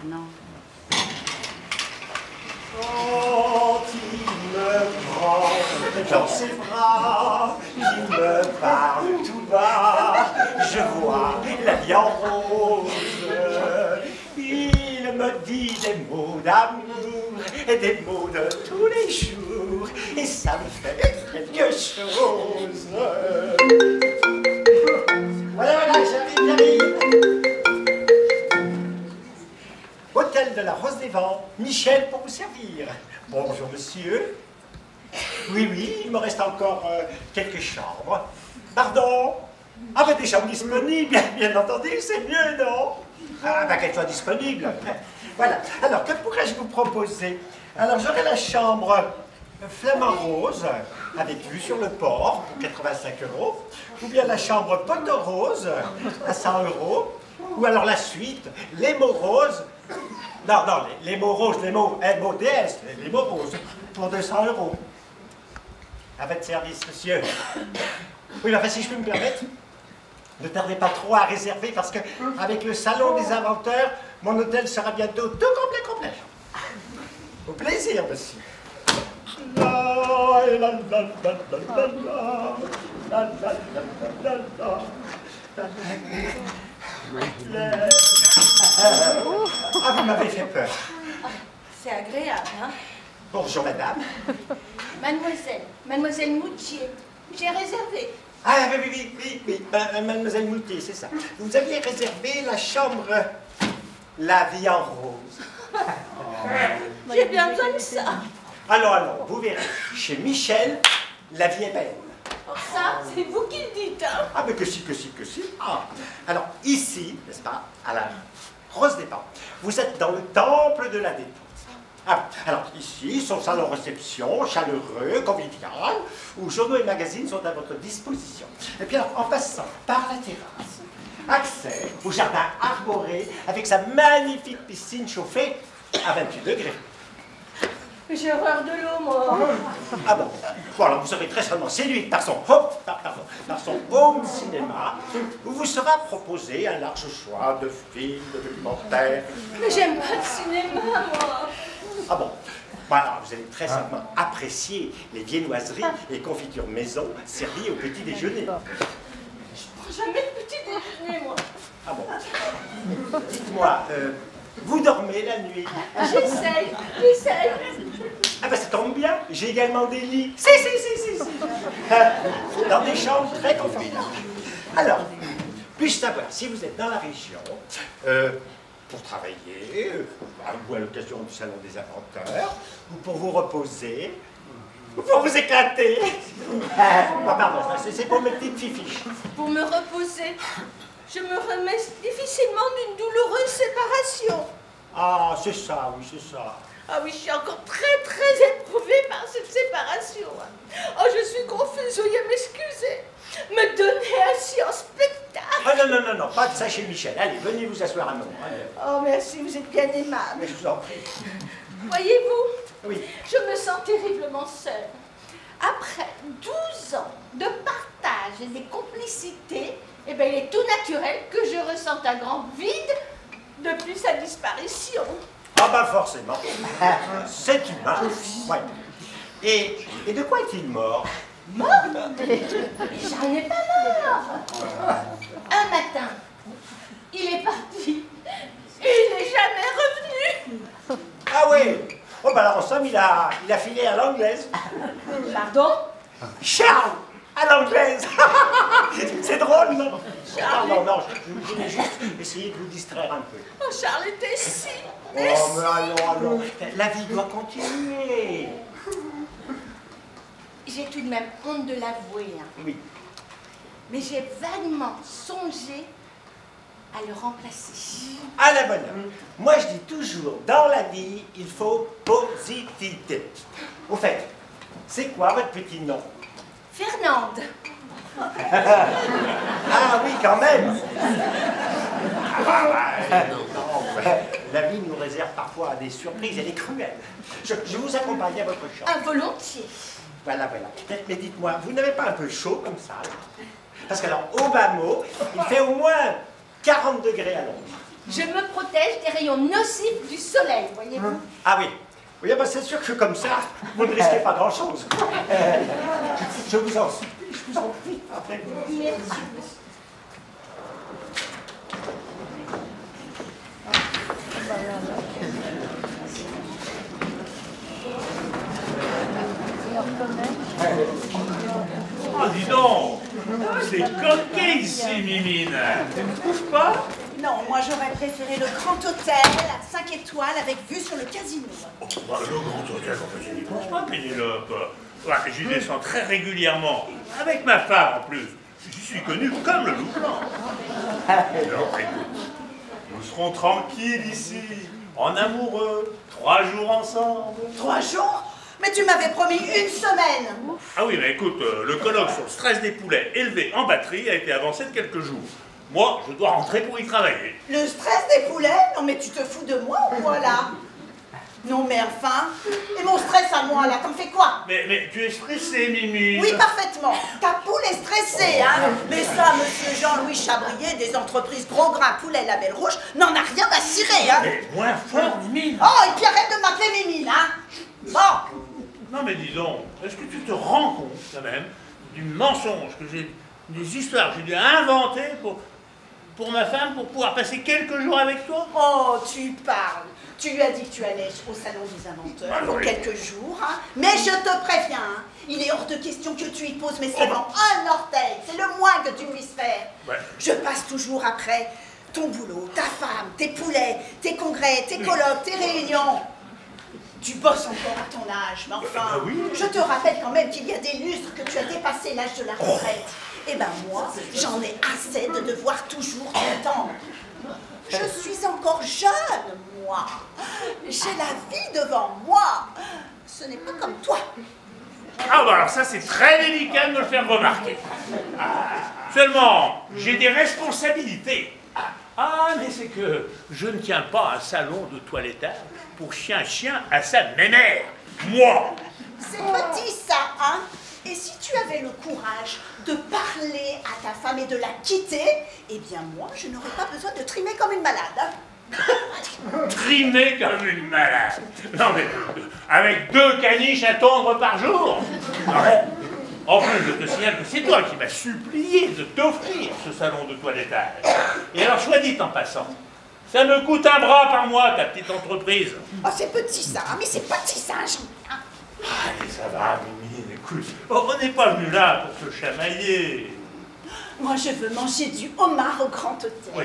non. Quand il me prend dans ses bras, qu'il me parle tout bas, je vois la vie en rose. Il me dit des mots d'amour et des mots de tous les jours, et ça me fait quelque chose. Voilà, j'arrive. Hôtel de la Rose des Vents, Michel pour vous servir. Bonjour monsieur. Oui, il me reste encore quelques chambres. Pardon? Ah ben des chambres disponibles, bien entendu, c'est mieux, non? Ah ben qu'elles soient disponibles. Voilà, alors que pourrais-je vous proposer? Alors j'aurai la chambre Flamand Rose, avec vue sur le port, pour 85 €, ou bien la chambre Poteau Rose, à 100 €, ou alors la suite, les mots roses. Non, les mots roses, les mots M-O-D-S, les mots roses, pour 200 €. À votre service, monsieur. Oui, enfin, si je peux me permettre, ne tardez pas trop à réserver, parce que avec le salon des inventeurs, mon hôtel sera bientôt tout complet. Au plaisir, monsieur. Ah, vous m'avez fait peur. C'est agréable, hein? Bonjour, madame. Mademoiselle Moutier, j'ai réservé. Ah, oui, mademoiselle Moutier, c'est ça. Vous aviez réservé la chambre La Vie en Rose. J'ai bien besoin de ça. Alors, vous verrez, chez Michel, la vie est belle. Oh, ça, c'est vous qui le dites, hein? Ah, mais que si. Ah. Alors, ici, n'est-ce pas, à la Rose des Vents, vous êtes dans le temple de la détente. Ah, alors, ici, son salon réception, chaleureux, convivial, où journaux et magazines sont à votre disposition. Et puis alors, en passant par la terrasse, accès au jardin arboré avec sa magnifique piscine chauffée à 28 degrés. J'ai horreur de l'eau, moi. Ah bon, voilà, vous serez très seulement séduite par son home cinéma, où vous sera proposé un large choix de films, de documentaires. Mais j'aime pas le cinéma, moi. Ah bon, voilà, vous allez très certainement apprécier les viennoiseries et confitures maison servies au petit déjeuner. Je prends jamais de petit déjeuner, moi. Ah bon, dites-moi, vous dormez la nuit? J'essaye. Ah ben ça tombe bien, j'ai également des lits. Si. Dans des chambres très confortables. Alors, puis-je savoir si vous êtes dans la région pour travailler, ou à l'occasion du Salon des Inventeurs, ou pour vous reposer, ou pour vous éclater? Pardon, c'est pour mes petites fifiches. Pour me reposer, je me remets difficilement d'une douloureuse séparation. Ah, c'est ça, oui, c'est ça. Ah oui, je suis encore très éprouvée par cette séparation. Oh, je suis confuse, veuillez m'excuser. Me donner assis en spectacle. Ah non, pas de ça chez Michel. Allez, venez vous asseoir un moment. Allez. Oh, merci, vous êtes bien aimable. Mais je vous en prie. Voyez-vous, Oui. je me sens terriblement seule. Après 12 ans de partage et de complicité, eh bien, il est tout naturel que je ressente un grand vide depuis sa disparition. Ah bah forcément. C'est humain. Ouais. Et de quoi est-il mort? Mort? J'en ai pas mort. Un matin, il est parti. Et il n'est jamais revenu. Ah oui. Oh bah alors en somme, il a filé à l'anglaise. Pardon? Charles à l'anglaise. C'est drôle, non? Charles, non, je voulais juste essayer de vous distraire un peu. Oh, Charles était si... Oh, mais allons. La vie doit continuer. J'ai tout de même honte de l'avouer, hein. Oui. Mais j'ai vaguement songé à le remplacer. À la bonne heure. Moi, je dis toujours, dans la vie, il faut positivité. Au fait, c'est quoi votre petit nom? Fernande. Ah oui, quand même. La vie nous réserve parfois des surprises, elle est cruelle. Je vous accompagne à votre chambre. Ah, volontiers. Voilà. Mais dites-moi, vous n'avez pas un peu chaud comme ça, là? Parce que alors, au bas mot, il fait au moins 40 degrés à l'ombre. Je me protège des rayons nocifs du soleil, voyez-vous. Ah oui. Oui, ben c'est sûr que comme ça, vous ne risquez pas grand-chose. Je vous en supplie, je vous en prie. Après. Merci, monsieur. Oh, dis donc, c'est coquet ici, Mimine. Tu ne trouves pas? Non, moi j'aurais préféré le Grand Hôtel à 5 étoiles avec vue sur le casino. Oh, bah, le Grand Hôtel, en fait, je n'y pense pas, Pénélope. Ouais, j'y descends très régulièrement, avec ma femme en plus. J'y suis connu comme le loup blanc. Alors, écoute, nous serons tranquilles ici, en amoureux, 3 jours ensemble. 3 jours? Mais tu m'avais promis 1 semaine. Ah oui, mais écoute, le colloque sur le stress des poulets élevé en batterie a été avancé de quelques jours. Moi, je dois rentrer pour y travailler. Le stress des poulets? Non mais tu te fous de moi ou quoi là? Non mais enfin, et mon stress à moi là, t'en fais quoi? Mais tu es stressée, Mimi. Oui, parfaitement. Ta poule est stressée, hein. Mais ça, monsieur Jean-Louis Chabrier, des entreprises Gros Grain Poulet Label Rouge, n'en a rien à cirer, hein. Mais moins fort, Mimi. Oh, et puis arrête de m'appeler Mimine, hein. Bon. Non mais dis donc, est-ce que tu te rends compte quand même du mensonge que j'ai, des histoires que j'ai dû inventer pour ma femme pour pouvoir passer quelques jours avec toi? Oh, tu parles. Tu lui as dit que tu allais au salon des inventeurs Ah, pour oui. quelques jours, hein. Mais je te préviens, hein, il est hors de question que tu y poses mais seulement un orteil. C'est le moins que tu puisses faire. Ouais. Je passe toujours après ton boulot, ta femme, tes poulets, tes congrès, tes colloques, tes réunions. Tu bosses encore à ton âge, mais enfin, oui. je te rappelle quand même qu'il y a des lustres que tu as dépassé l'âge de la retraite. Eh ben moi, j'en ai assez de devoir toujours t'entendre. Je suis encore jeune, moi. J'ai la vie devant moi. Ce n'est pas comme toi. Ah bah alors ça c'est très délicat de me le faire remarquer. Seulement, j'ai des responsabilités. Ah mais c'est que je ne tiens pas un salon de toilettage pour chien à sa mémère. Moi. C'est petit ça, hein? Et si tu avais le courage de parler à ta femme et de la quitter, eh bien moi, je n'aurais pas besoin de trimer comme une malade. Hein? Trimé comme une malade. Non mais, avec 2 caniches à tondre par jour. Ouais. En plus, je te signale que c'est toi qui m'as supplié de t'offrir ce salon de toilettage. Et alors, soit dit en passant, ça me coûte un bras par mois, ta petite entreprise. Oh, c'est petit ça, hein? Mais c'est petit ça, Jean. Hein? Allez, ça va, Mimi, écoute. Oh, on n'est pas venu là pour se chamailler. Moi, je veux manger du homard au Grand Hôtel. Oui.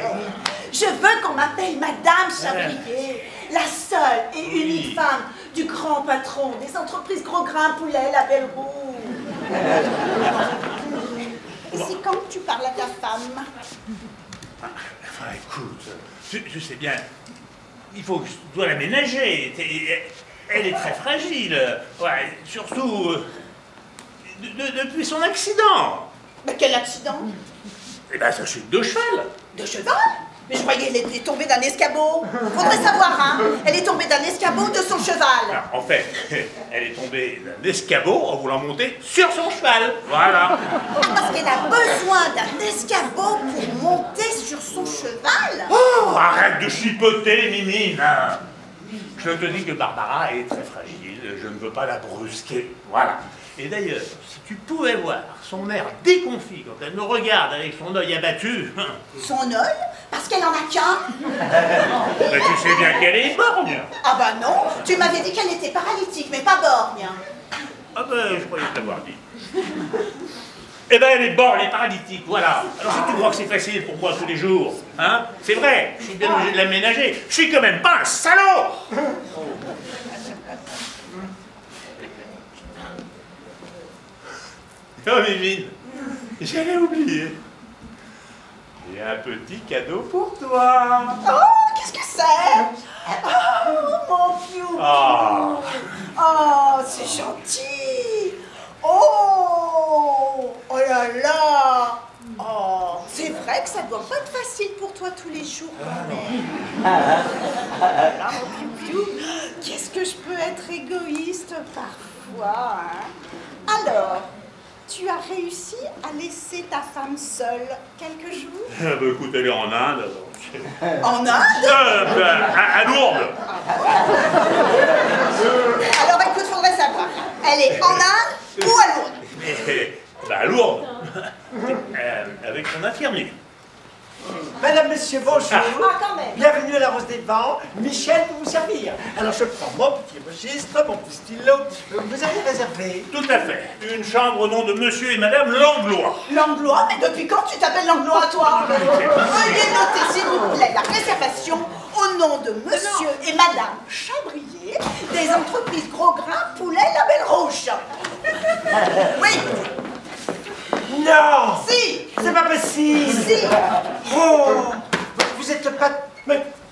Je veux qu'on m'appelle Madame Chabrier, la seule et unique femme du grand patron des entreprises Gros Grain Poulet Label Rouge. Et c'est quand que tu parles à ta femme? Enfin, écoute, je sais bien, il faut que je dois la ménager. Elle est très fragile. Ouais, surtout depuis son accident. Mais quel accident? Eh ben, sa chute de cheval. De cheval? Mais je croyais qu'elle était tombée d'un escabeau. Faudrait savoir, hein. Elle est tombée d'un escabeau de son cheval. Alors, en fait, elle est tombée d'un escabeau en voulant monter sur son cheval. Voilà. Ah, parce qu'elle a besoin d'un escabeau pour monter sur son cheval. Oh, arrête de chipoter, Mimine. Je te dis que Barbara est très fragile. Je ne veux pas la brusquer. Voilà. Et d'ailleurs, si tu pouvais voir son air déconfit quand elle me regarde avec son œil abattu. Son œil? Parce qu'elle en a qu'un? Mais tu sais bien qu'elle est borgne. Ah bah non, tu m'avais dit qu'elle était paralytique, mais pas borgne. Ah ben, je croyais t'avoir dit. Eh ben, elle est borgne, elle est paralytique, voilà. Alors si tu crois que c'est facile pour moi tous les jours, hein, c'est vrai, je suis bien obligé de l'aménager. Je suis quand même pas un salaud. Oh, Mimine, j'avais oublié. J'ai un petit cadeau pour toi. Oh, qu'est-ce que c'est? Oh, mon piou. Ah. Oh, c'est gentil. Oh, oh là là. Oh, c'est vrai que ça doit pas être facile pour toi tous les jours quand même. Là, mon piou, qu'est-ce que je peux être égoïste parfois, hein? Alors, tu as réussi à laisser ta femme seule quelques jours? Bah, écoute, elle est en Inde. Donc... En Inde? À Lourdes. Alors écoute, faudrait savoir. Elle est en Inde ou à Lourdes? Bah, à Lourdes. Avec son infirmier. Madame, monsieur, bonjour. Ah, quand même. Bienvenue à la Rose des Vents. Michel pour vous servir. Alors, je prends mon petit registre, mon petit stylo. Vous avez réservé? Tout à fait. Une chambre au nom de monsieur et madame Langlois. Langlois? Mais depuis quand tu t'appelles Langlois, toi? Veuillez noter, s'il vous plaît, la réservation au nom de monsieur et madame Chabrier des entreprises Gros Grain Poulet Label Rouge. Oui. Non! Si! C'est pas possible! Si! Oh! Vous êtes le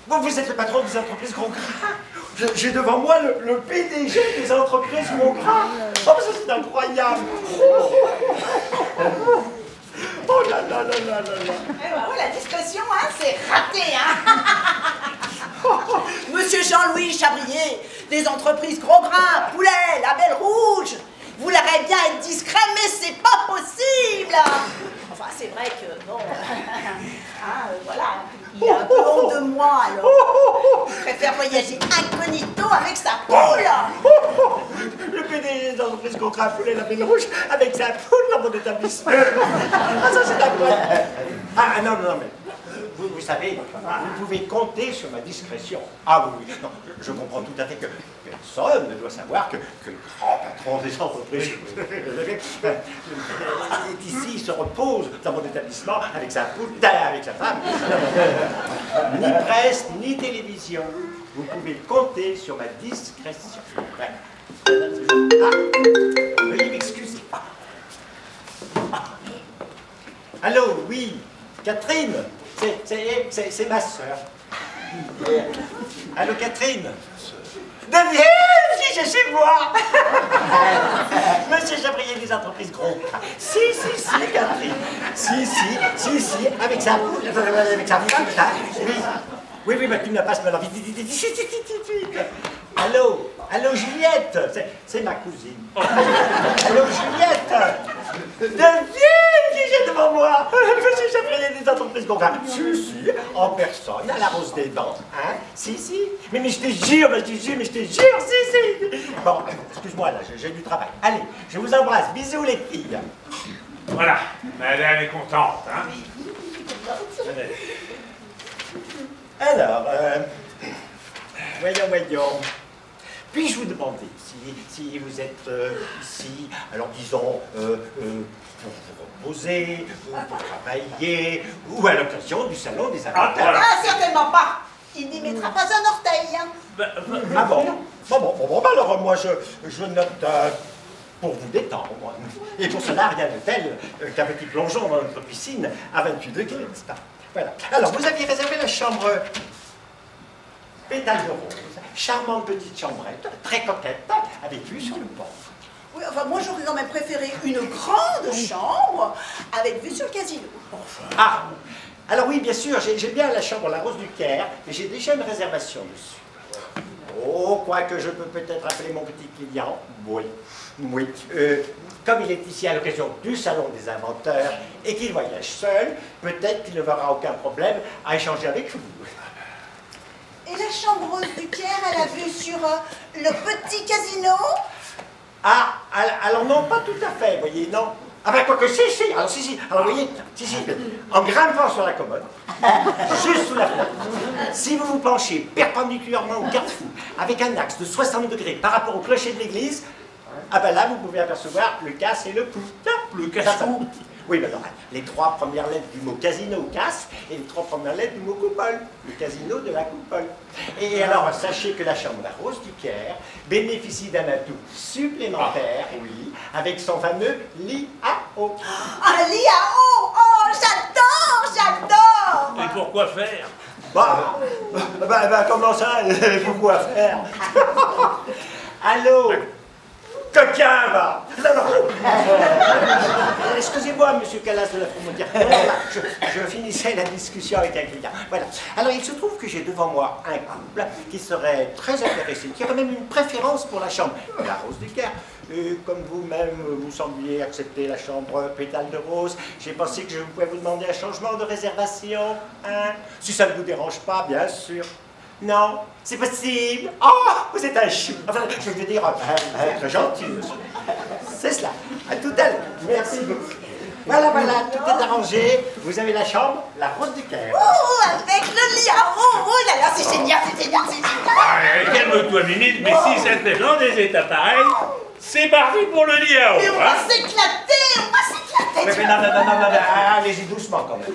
vous êtes le patron des entreprises Gros Grain. J'ai devant moi le PDG des entreprises Gros Grain. Oh, mais ça c'est incroyable! Oh là là là là là là! Eh ben, ouais, la discrétion, hein, c'est raté, hein! Monsieur Jean-Louis Chabrier, des entreprises Gros Grain, Poulet, Label Rouge. Vous l'aurez bien être discret, mais c'est pas possible! Enfin, c'est vrai que, bon, voilà, il a un peu honte de moi, alors. Il préfère voyager incognito avec sa poule! Le PDG des entreprises Gros Grain Poulet Label Rouge avec sa poule dans mon établissement. Ah, ça c'est incroyable! Ah non, non, mais vous savez, vous pouvez compter sur ma discrétion. Ah oui, oui, non, je comprends tout à fait que personne ne doit savoir que le grand patron des entreprises est ici, il se repose dans mon établissement avec sa poule, avec sa femme. Ni presse, ni télévision. Vous pouvez compter sur ma discrétion. Ah, veuillez m'excuser. Allô, oui, Catherine, c'est ma sœur. Allô, Catherine. Deviens, si je suis moi. Monsieur Chabrier des entreprises Gros Grain. Si, Catherine. Si, avec sa femme, là. Oui, mais tu ne la passes pas l'envie. Allô, Juliette. C'est ma cousine. Allô, Juliette. Deviens, j'ai devant moi. Monsieur Chabrier des entreprises Gros Grain. Si, en personne, à la Rose des Vents. Hein? Si. Mais je te jure, si. Bon, excuse-moi, là, j'ai du travail. Allez, je vous embrasse. Bisous, les filles. Voilà, madame est contente, hein? Alors, voyons. Puis-je vous demander si vous êtes ici, alors disons, pour vous reposer, pour travailler, ou à l'occasion du salon des inventaires? Voilà. Ah, certainement pas! Il n'y mettra pas un orteil, hein. Ah bon? Bon, alors moi je note pour vous détendre. Et pour cela, rien de tel qu'un petit plongeon dans notre piscine à 28 degrés, n'est-ce pas? Voilà. Alors, vous aviez réservé la chambre pétale de rose, charmante petite chambrette, très coquette, avec vue sur le port. Oui, enfin, moi j'aurais quand même préféré une grande chambre avec vue sur le casino. Ah! Alors oui, bien sûr, j'ai bien la chambre La Rose du Caire, mais j'ai déjà une réservation dessus. Oh, quoique je peux peut-être appeler mon petit client. Oui. Comme il est ici à l'occasion du Salon des Inventeurs et qu'il voyage seul, peut-être qu'il ne verra aucun problème à échanger avec vous. Et la chambre Rose du Caire, elle a vue sur le petit casino? Ah, alors non, pas tout à fait, voyez, non. Ah ben quoique, si. Alors vous voyez, en grimpant sur la commode, juste sous la fenêtre, si vous vous penchez perpendiculairement au garde-fou, avec un axe de 60 degrés par rapport au clocher de l'église, ah ben là, vous pouvez apercevoir le casse et le pou. Le casse-cou. Oui, ben non, les 3 premières lettres du mot casino, casse, et les 3 premières lettres du mot coupole, le casino de la coupole. Et alors, sachez que la chambre La Rose du Caire bénéficie d'un atout supplémentaire, oui, avec son fameux lit à eau. Un lit à eau! Oh, j'adore! Et pourquoi faire? Comment ça? Pourquoi faire? Allô? Coquin, va. Non, non. Excusez-moi, monsieur Calas de la Fromontière. Je finissais la discussion avec un client. Voilà. Alors, il se trouve que j'ai devant moi un couple qui serait très intéressé, qui aurait même une préférence pour la chambre La Rose du Caire. Comme vous-même, vous sembliez accepter la chambre Pétale de Rose, j'ai pensé que je pouvais vous demander un changement de réservation. Hein? Si ça ne vous dérange pas, bien sûr. Non, c'est possible. Oh, vous êtes un chou. Enfin, je veux dire, très gentil, monsieur. C'est cela. À tout à l'heure. Merci beaucoup. Voilà, voilà, tout est arrangé. Vous avez la chambre, La Rose du Caire. Oh, avec le lit. Oh là là, c'est génial, c'est génial, c'est génial. Ah, calme-toi, Mimile, mais si ça te fait dans des états pareils, c'est parti pour le lit à eau. Mais on va s'éclater, on va s'éclater. Mais non, allez-y doucement quand même.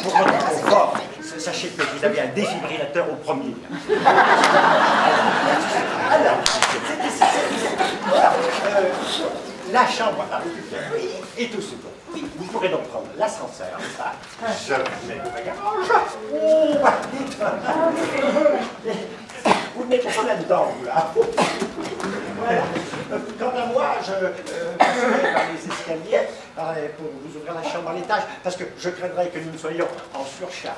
Pour votre confort, sachez que vous avez un défibrillateur au premier. Alors, la chambre à récupérer et tout ce bon. Oui, vous pourrez donc prendre l'ascenseur. Je mets le bagage. Oh, vous ne mettez pas là-dedans, vous, là. Voilà. Quant à moi, je passerai par les escaliers pour vous ouvrir la chambre à l'étage, parce que je craindrais que nous soyons en surcharge.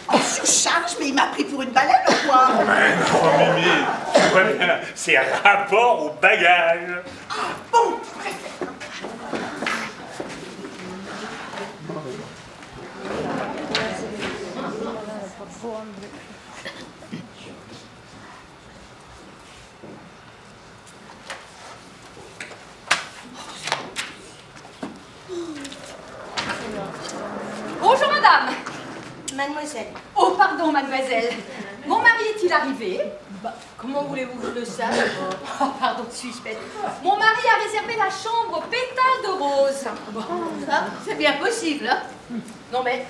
En surcharge, mais il m'a pris pour une baleine ou quoi? Mais non, Mimi, tu vois bien, c'est rapport au bagage. Ah bon, préfère. Bonjour madame. Mademoiselle. Oh pardon mademoiselle. Mon mari est-il arrivé? Comment voulez-vous que je le sache? Oh pardon, suis-je bête. Mon mari a réservé la chambre Pétale de Rose. Ça, c'est bien possible, hein? Non mais,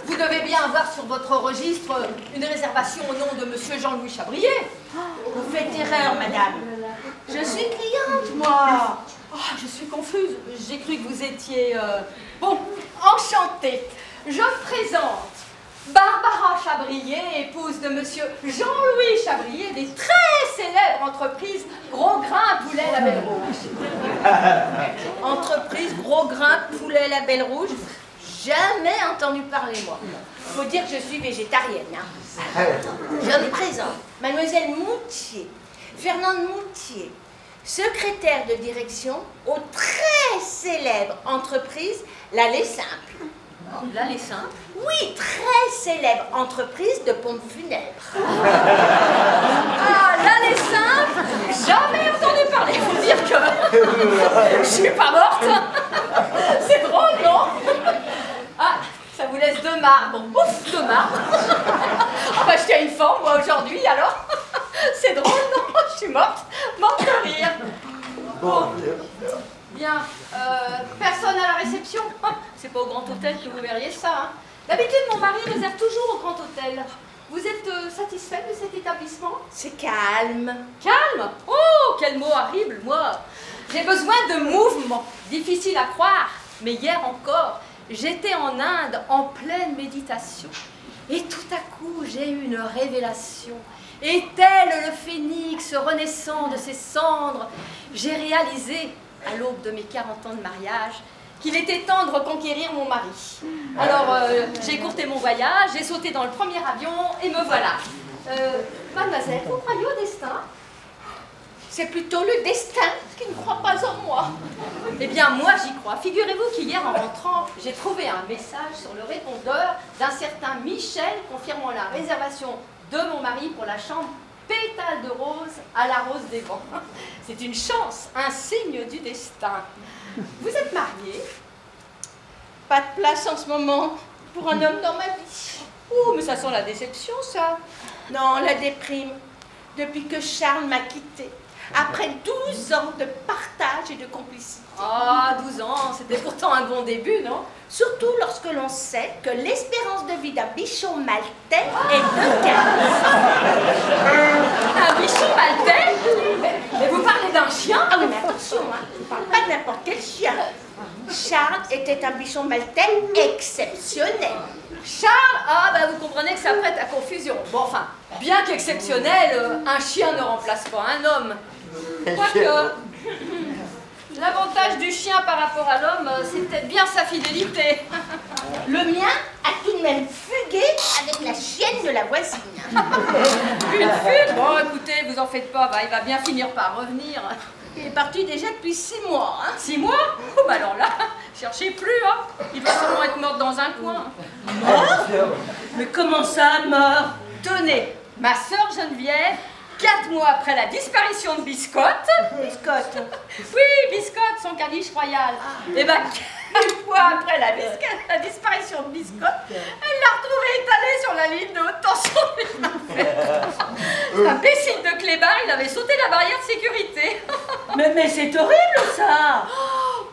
vous devez bien avoir sur votre registre une réservation au nom de monsieur Jean-Louis Chabrier. Vous faites erreur, madame. Je suis cliente, moi. Oh, je suis confuse. J'ai cru que vous étiez... Bon, enchantée. Je présente Barbara Chabrier, épouse de monsieur Jean-Louis Chabrier, des très célèbres entreprises Gros Grain Poulet Label Rouge. Entreprise Gros Grain Poulet Label Rouge. Jamais entendu parler, moi. Faut dire que je suis végétarienne. Hein. Je me présente, mademoiselle Moutier, Fernande Moutier, secrétaire de direction aux très célèbre entreprise L'Allée Simple. L'Allée Simple? Oui, très célèbre entreprise de pompes funèbres. Ah, L'Allée Simple? Jamais entendu parler. Faut dire que je suis pas morte. C'est drôle, non? Ah, ça vous laisse deux marbre. Ouf, deux marbre. Ah bah, je tiens une forme, moi, aujourd'hui, alors. C'est drôle, non? Je suis morte de rire. Bon. Bien. Personne à la réception? C'est pas au Grand Hôtel que vous verriez ça, hein. D'habitude, mon mari réserve toujours au Grand Hôtel. Vous êtes satisfaite de cet établissement? C'est calme. Calme? Oh, quel mot horrible, moi. J'ai besoin de mouvement. Difficile à croire, mais hier encore, j'étais en Inde en pleine méditation. Et tout à coup, j'ai eu une révélation. Et tel le phénix renaissant de ses cendres, j'ai réalisé, à l'aube de mes 40 ans de mariage, qu'il était temps de reconquérir mon mari. Alors, j'ai écourté mon voyage, j'ai sauté dans le premier avion, et me voilà. Mademoiselle, vous croyez au destin? C'est plutôt le destin qui ne croit pas en moi. Eh bien, moi, j'y crois. Figurez-vous qu'hier, en rentrant, j'ai trouvé un message sur le répondeur d'un certain Michel confirmant la réservation de mon mari pour la chambre Pétale de Rose à la Rose des Vents. C'est une chance, un signe du destin. Vous êtes mariée? Pas de place en ce moment pour un homme dans ma vie. Oh, mais ça sent la déception, ça. Non, la déprime. Depuis que Charles m'a quittée. Après 12 ans de partage et de complicité. Ah, 12 ans, c'était pourtant un bon début, non? Surtout lorsque l'on sait que l'espérance de vie d'un bichon maltais est de 15. Un bichon maltais? Mais vous parlez d'un chien? Ah oui, mais attention, hein, je ne parle pas de n'importe quel chien. Charles était un bichon maltais exceptionnel. Charles, ah bah vous comprenez que ça prête à confusion. Bon, enfin, bien qu'exceptionnel, un chien ne remplace pas un homme. Quoique, l'avantage du chien par rapport à l'homme, c'est peut-être bien sa fidélité. Le mien a tout de même fugué avec la chienne de la voisine. Une fuite? Bon, écoutez, vous en faites pas, bah, il va bien finir par revenir. Il est parti déjà depuis 6 mois. Hein. 6 mois? Oh, bah alors là, cherchez plus, hein. Il doit sûrement être mort dans un coin. Mort? Mais comment ça, mort? Tenez, ma sœur Geneviève, 4 mois après la disparition de Biscotte. Biscotte? Oui, Biscotte, son caniche royal. Et ben, 4 mois après la disparition de Biscotte, elle l'a retrouvé étalé sur la ligne de haute tension. Imbécile de clébard, il avait sauté la barrière de sécurité. Mais c'est horrible, ça!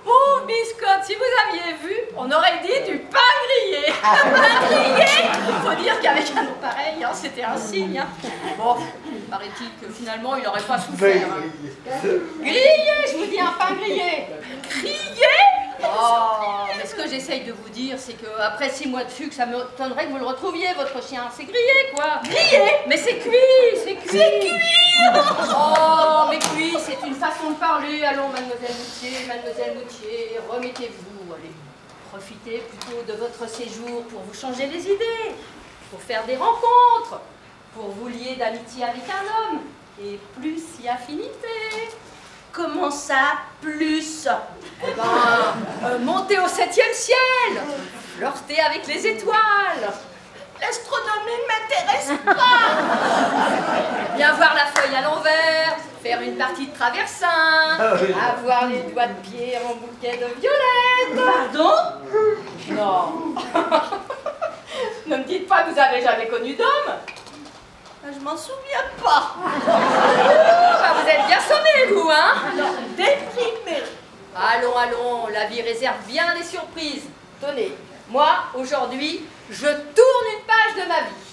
Oh, Biscotte, si vous aviez vu, on aurait dit du pain grillé. Pain grillé? Faut dire qu'avec un nom pareil, hein, c'était un signe. Hein. Bon, paraît-il que finalement, il n'aurait pas souffert. Hein. Grillé, je vous dis un pain grillé. Grillé? Oh, mais ce que j'essaye de vous dire, c'est qu'après 6 mois de fugue, ça m'étonnerait que vous le retrouviez, votre chien. C'est grillé, quoi. Grillé? Mais c'est cuit, c'est cuit. C'est cuit. Oh, mais cuit, c'est une façon de parler. Allons, mademoiselle Moutier, remettez-vous. Allez, profitez plutôt de votre séjour pour vous changer les idées, pour faire des rencontres, pour vous lier d'amitié avec un homme, et plus si affinité. Comment ça, plus? Eh ben, monter au 7e ciel, flirter avec les étoiles. L'astronomie ne m'intéresse pas. Bien voir la feuille à l'envers, faire une partie de traversin, avoir les doigts de pied en bouquet de violettes. Pardon? Non. Ne me dites pas que vous avez jamais connu d'homme. Je m'en souviens pas. Bah, vous êtes bien sonné, vous, hein? Non, déprimé. Allons, allons, la vie réserve bien des surprises. Tenez, moi, aujourd'hui, je tourne une page de ma vie.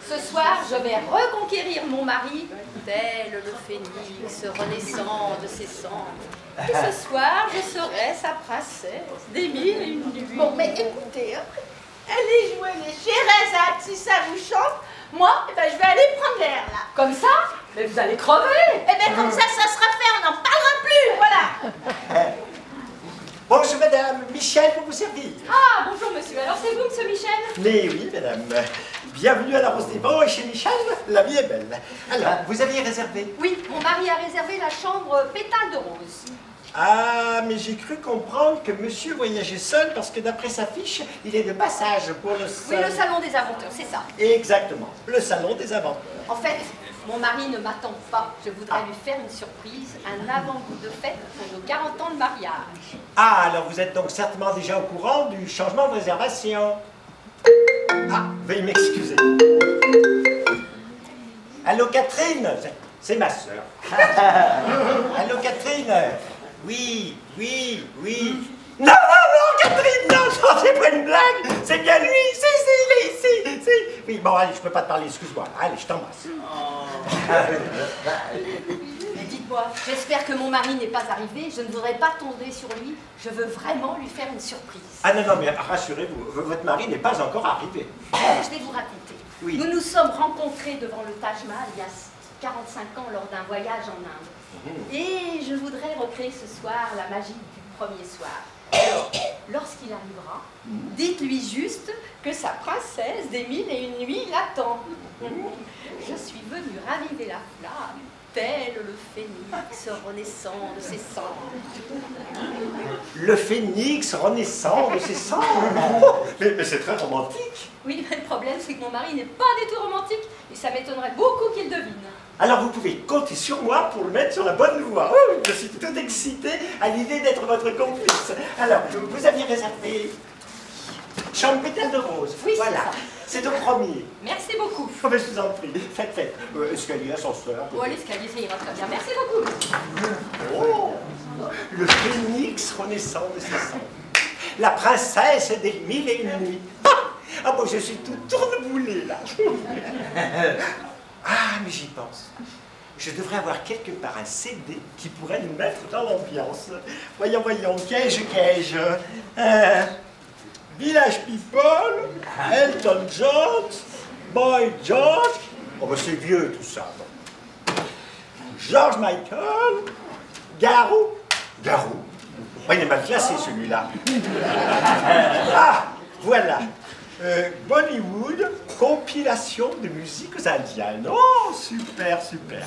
Ce soir, je vais reconquérir mon mari, tel le phénix renaissant de ses cendres. Et ce soir, je serai sa princesse des 1001 nuits. Bon, mais écoutez, hein, allez jouer les Scheherazade si ça vous chante. Moi, eh ben, je vais aller prendre l'air, là. Comme ça? Mais vous allez crever! Eh bien, comme ça sera fait, on n'en parlera plus, voilà. Bonjour madame, Michel pour vous servir. Ah, bonjour monsieur, alors c'est vous, monsieur Michel? Mais oui madame, bienvenue à la Rose des Vents et chez Michel, la vie est belle. Alors, vous aviez réservé? Oui, mon mari a réservé la chambre pétale de rose. Ah, mais j'ai cru comprendre que monsieur voyageait seul parce que d'après sa fiche, il est de passage pour le salon. Oui, le salon des aventeurs, c'est ça. Exactement, le salon des aventeurs. En fait, mon mari ne m'attend pas. Je voudrais lui faire une surprise, un avant-goût de fête pour nos 40 ans de mariage. Ah, alors vous êtes donc certainement déjà au courant du changement de réservation. Ah, veuillez m'excuser. Allô Catherine? C'est ma sœur. Allô Catherine? Oui. Non, Catherine, non, c'est pas une blague, c'est bien lui, si. Oui, bon, allez, je peux pas te parler, excuse-moi. Allez, je t'embrasse. Mais dites-moi, j'espère que mon mari n'est pas arrivé, je ne voudrais pas tomber sur lui, je veux vraiment lui faire une surprise. Ah non, mais rassurez-vous, votre mari n'est pas encore arrivé. Je vais vous raconter. Oui. Nous nous sommes rencontrés devant le Taj Mahal il y a 45 ans lors d'un voyage en Inde. Et je voudrais recréer ce soir la magie du premier soir. Alors, lorsqu'il arrivera, dites-lui juste que sa princesse des 1001 nuits l'attend. Je suis venue raviver la flamme, tel le phénix renaissant de ses cendres. Le phénix renaissant de ses cendres. Oh, mais c'est très romantique. Oui, mais le problème, c'est que mon mari n'est pas du tout romantique et ça m'étonnerait beaucoup qu'il devine. Alors vous pouvez compter sur moi pour le mettre sur la bonne voie. Oh, je suis tout excité à l'idée d'être votre complice. Alors, vous aviez réservé chambre pétale de rose. Oui, voilà. C'est au premier. Merci beaucoup. Oh, mais je vous en prie. Faites. Escalier, ascenseur. Bon, l'escalier, ça ira très bien. Merci beaucoup. Oh, le phénix renaissant de ses cendres. La princesse des 1001 nuits. Ah bon, je suis tout tourneboulé là. Ah, mais j'y pense. Je devrais avoir quelque part un CD qui pourrait nous mettre dans l'ambiance. Voyons, qu'ai-je Village People, Elton John, Boy George. Oh, ben c'est vieux tout ça. George Michael, Garou. Garou. Oh, il est mal classé celui-là. Ah, voilà. Bollywood, compilation de musiques indiennes. Oh, super, super.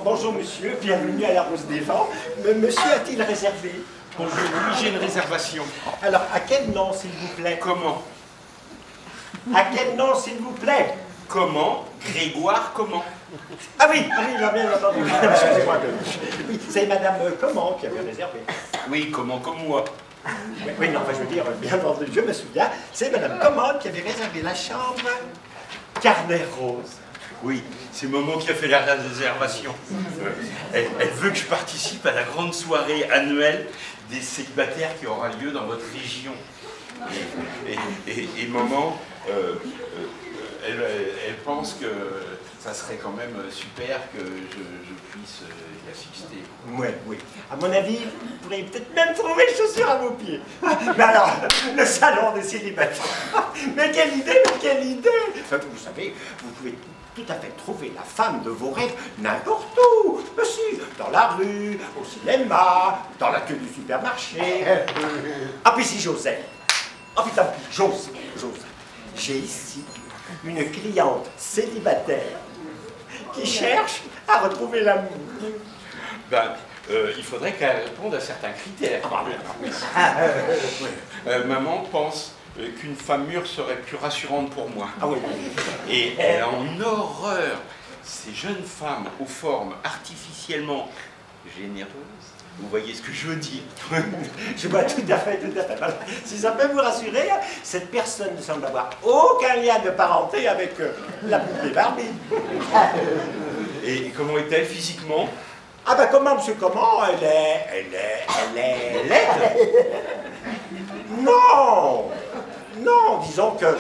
Bonjour monsieur, bienvenue à la Rose des Vents. Monsieur a-t-il réservé? Bonjour, oui, j'ai une réservation. Alors, à quel nom, s'il vous plaît? Comment? À quel nom, s'il vous plaît? Comment? Grégoire, comment? Ah oui, bien entendu. Excusez-moi. Oui, c'est Madame Comment qui avait réservé. Oui, comment comme moi? Oui, non, enfin, je veux dire, bien entendu, je me souviens, c'est Madame Comment qui avait réservé la chambre Carnet Rose. Oui, c'est Maman qui a fait la réservation. Elle veut que je participe à la grande soirée annuelle des célibataires qui aura lieu dans votre région. Et Maman, elle pense que ça serait quand même super que je puisse y assister. Oui, oui. À mon avis, vous pourriez peut-être même trouver chaussures à vos pieds. Mais alors, le salon des célibataires. Mais quelle idée, mais quelle idée! Vous savez, vous pouvez tout à fait trouver la femme de vos rêves n'importe où. Aussi, dans la rue, au cinéma, dans la queue du supermarché. Ah, puis si j'osais. Ah putain, j'ose. J'ai ici une cliente célibataire qui cherche à retrouver l'amour. Ben, il faudrait qu'elle réponde à certains critères. Maman pense qu'une femme mûre serait plus rassurante pour moi. Ah oui. Et elle a en horreur ces jeunes femmes aux formes artificiellement généreuses. Vous voyez ce que je veux dire? Je vois tout à fait. Voilà. Si ça peut vous rassurer, cette personne ne semble avoir aucun lien de parenté avec la poupée Barbie. Et comment est-elle physiquement? Ah ben comment, monsieur, comment? Elle est laide. Non, disons que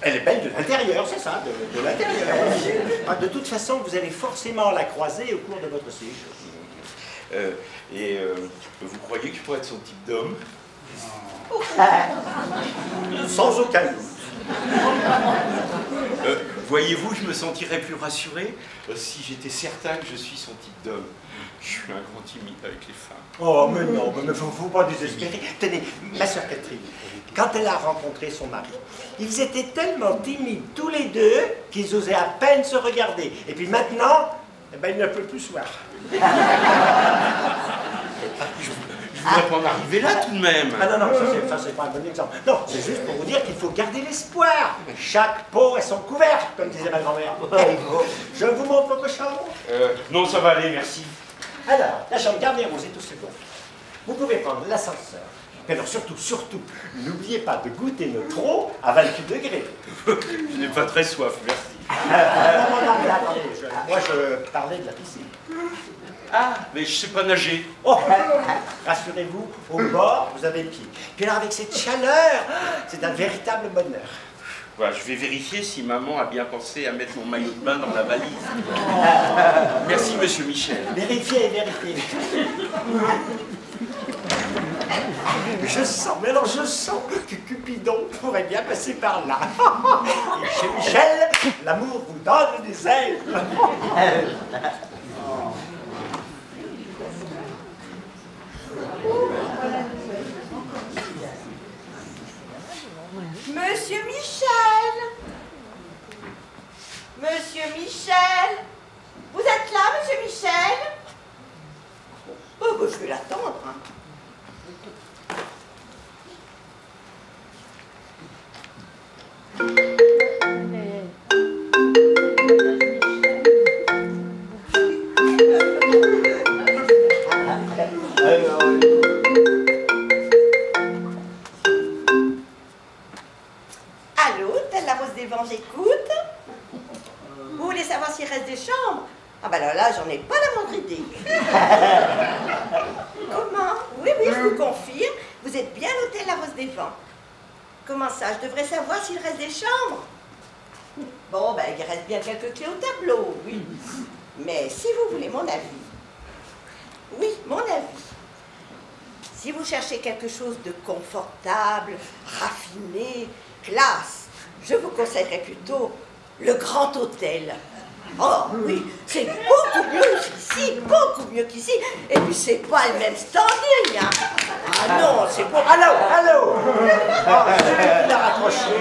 elle est belle de l'intérieur, c'est ça, de l'intérieur. De toute façon, vous allez forcément la croiser au cours de votre séjour. Vous croyez que je pourrais être son type d'homme? Sans aucun doute. Voyez-vous, je me sentirais plus rassuré si j'étais certain que je suis son type d'homme. Je suis un grand timide avec les femmes. Oh, mais non, mais faut pas désespérer. Tenez, ma soeur Catherine, quand elle a rencontré son mari, ils étaient tellement timides tous les deux qu'ils osaient à peine se regarder. Et puis maintenant, eh ben, ils ne peuvent plus se voir. Je voudrais pas en arriver là tout de même. Ah non, ça c'est pas un bon exemple. Non, c'est juste pour vous dire qu'il faut garder l'espoir. Chaque peau est son couvercle, comme disait ma grand-mère. Je vous montre votre chambre. Non, ça va aller, merci. Alors, la chambre Carnet Rose est au second. Vous pouvez prendre l'ascenseur. Mais alors surtout, n'oubliez pas de goûter notre eau à 28 degrés. Je n'ai pas très soif, merci. Non, mais attendez, moi je parlais de la piscine. Ah, mais je sais pas nager. Oh, rassurez-vous, au bord, vous avez pied. Puis alors avec cette chaleur, c'est un véritable bonheur. Voilà, je vais vérifier si maman a bien pensé à mettre mon maillot de bain dans la valise. Merci, monsieur Michel. Vérifiez. Je sens que Cupidon pourrait bien passer par là. Et chez Michel, l'amour vous donne des ailes. Monsieur Michel! Monsieur Michel! Vous êtes là, monsieur Michel? Oh, bah, je vais l'attendre. Hein. Allô, telle la Rose des Vents, j'écoute. Vous voulez savoir s'il reste des chambres? Ah ben là, j'en ai pas la moindre idée. Comment? Oui, oui, je vous confirme. Vous êtes bien à l'hôtel La Rose des Vents. Comment ça? Je devrais savoir s'il reste des chambres? Bon, ben, il reste bien quelques clés au tableau, oui. Mais si vous voulez mon avis, oui, mon avis, si vous cherchez quelque chose de confortable, raffiné, classe, je vous conseillerais plutôt le Grand Hôtel. Oh oui, c'est beaucoup mieux qu'ici, beaucoup mieux qu'ici. Et puis c'est pas le même standing, hein. Ah non, c'est pas... Allô il a raccroché.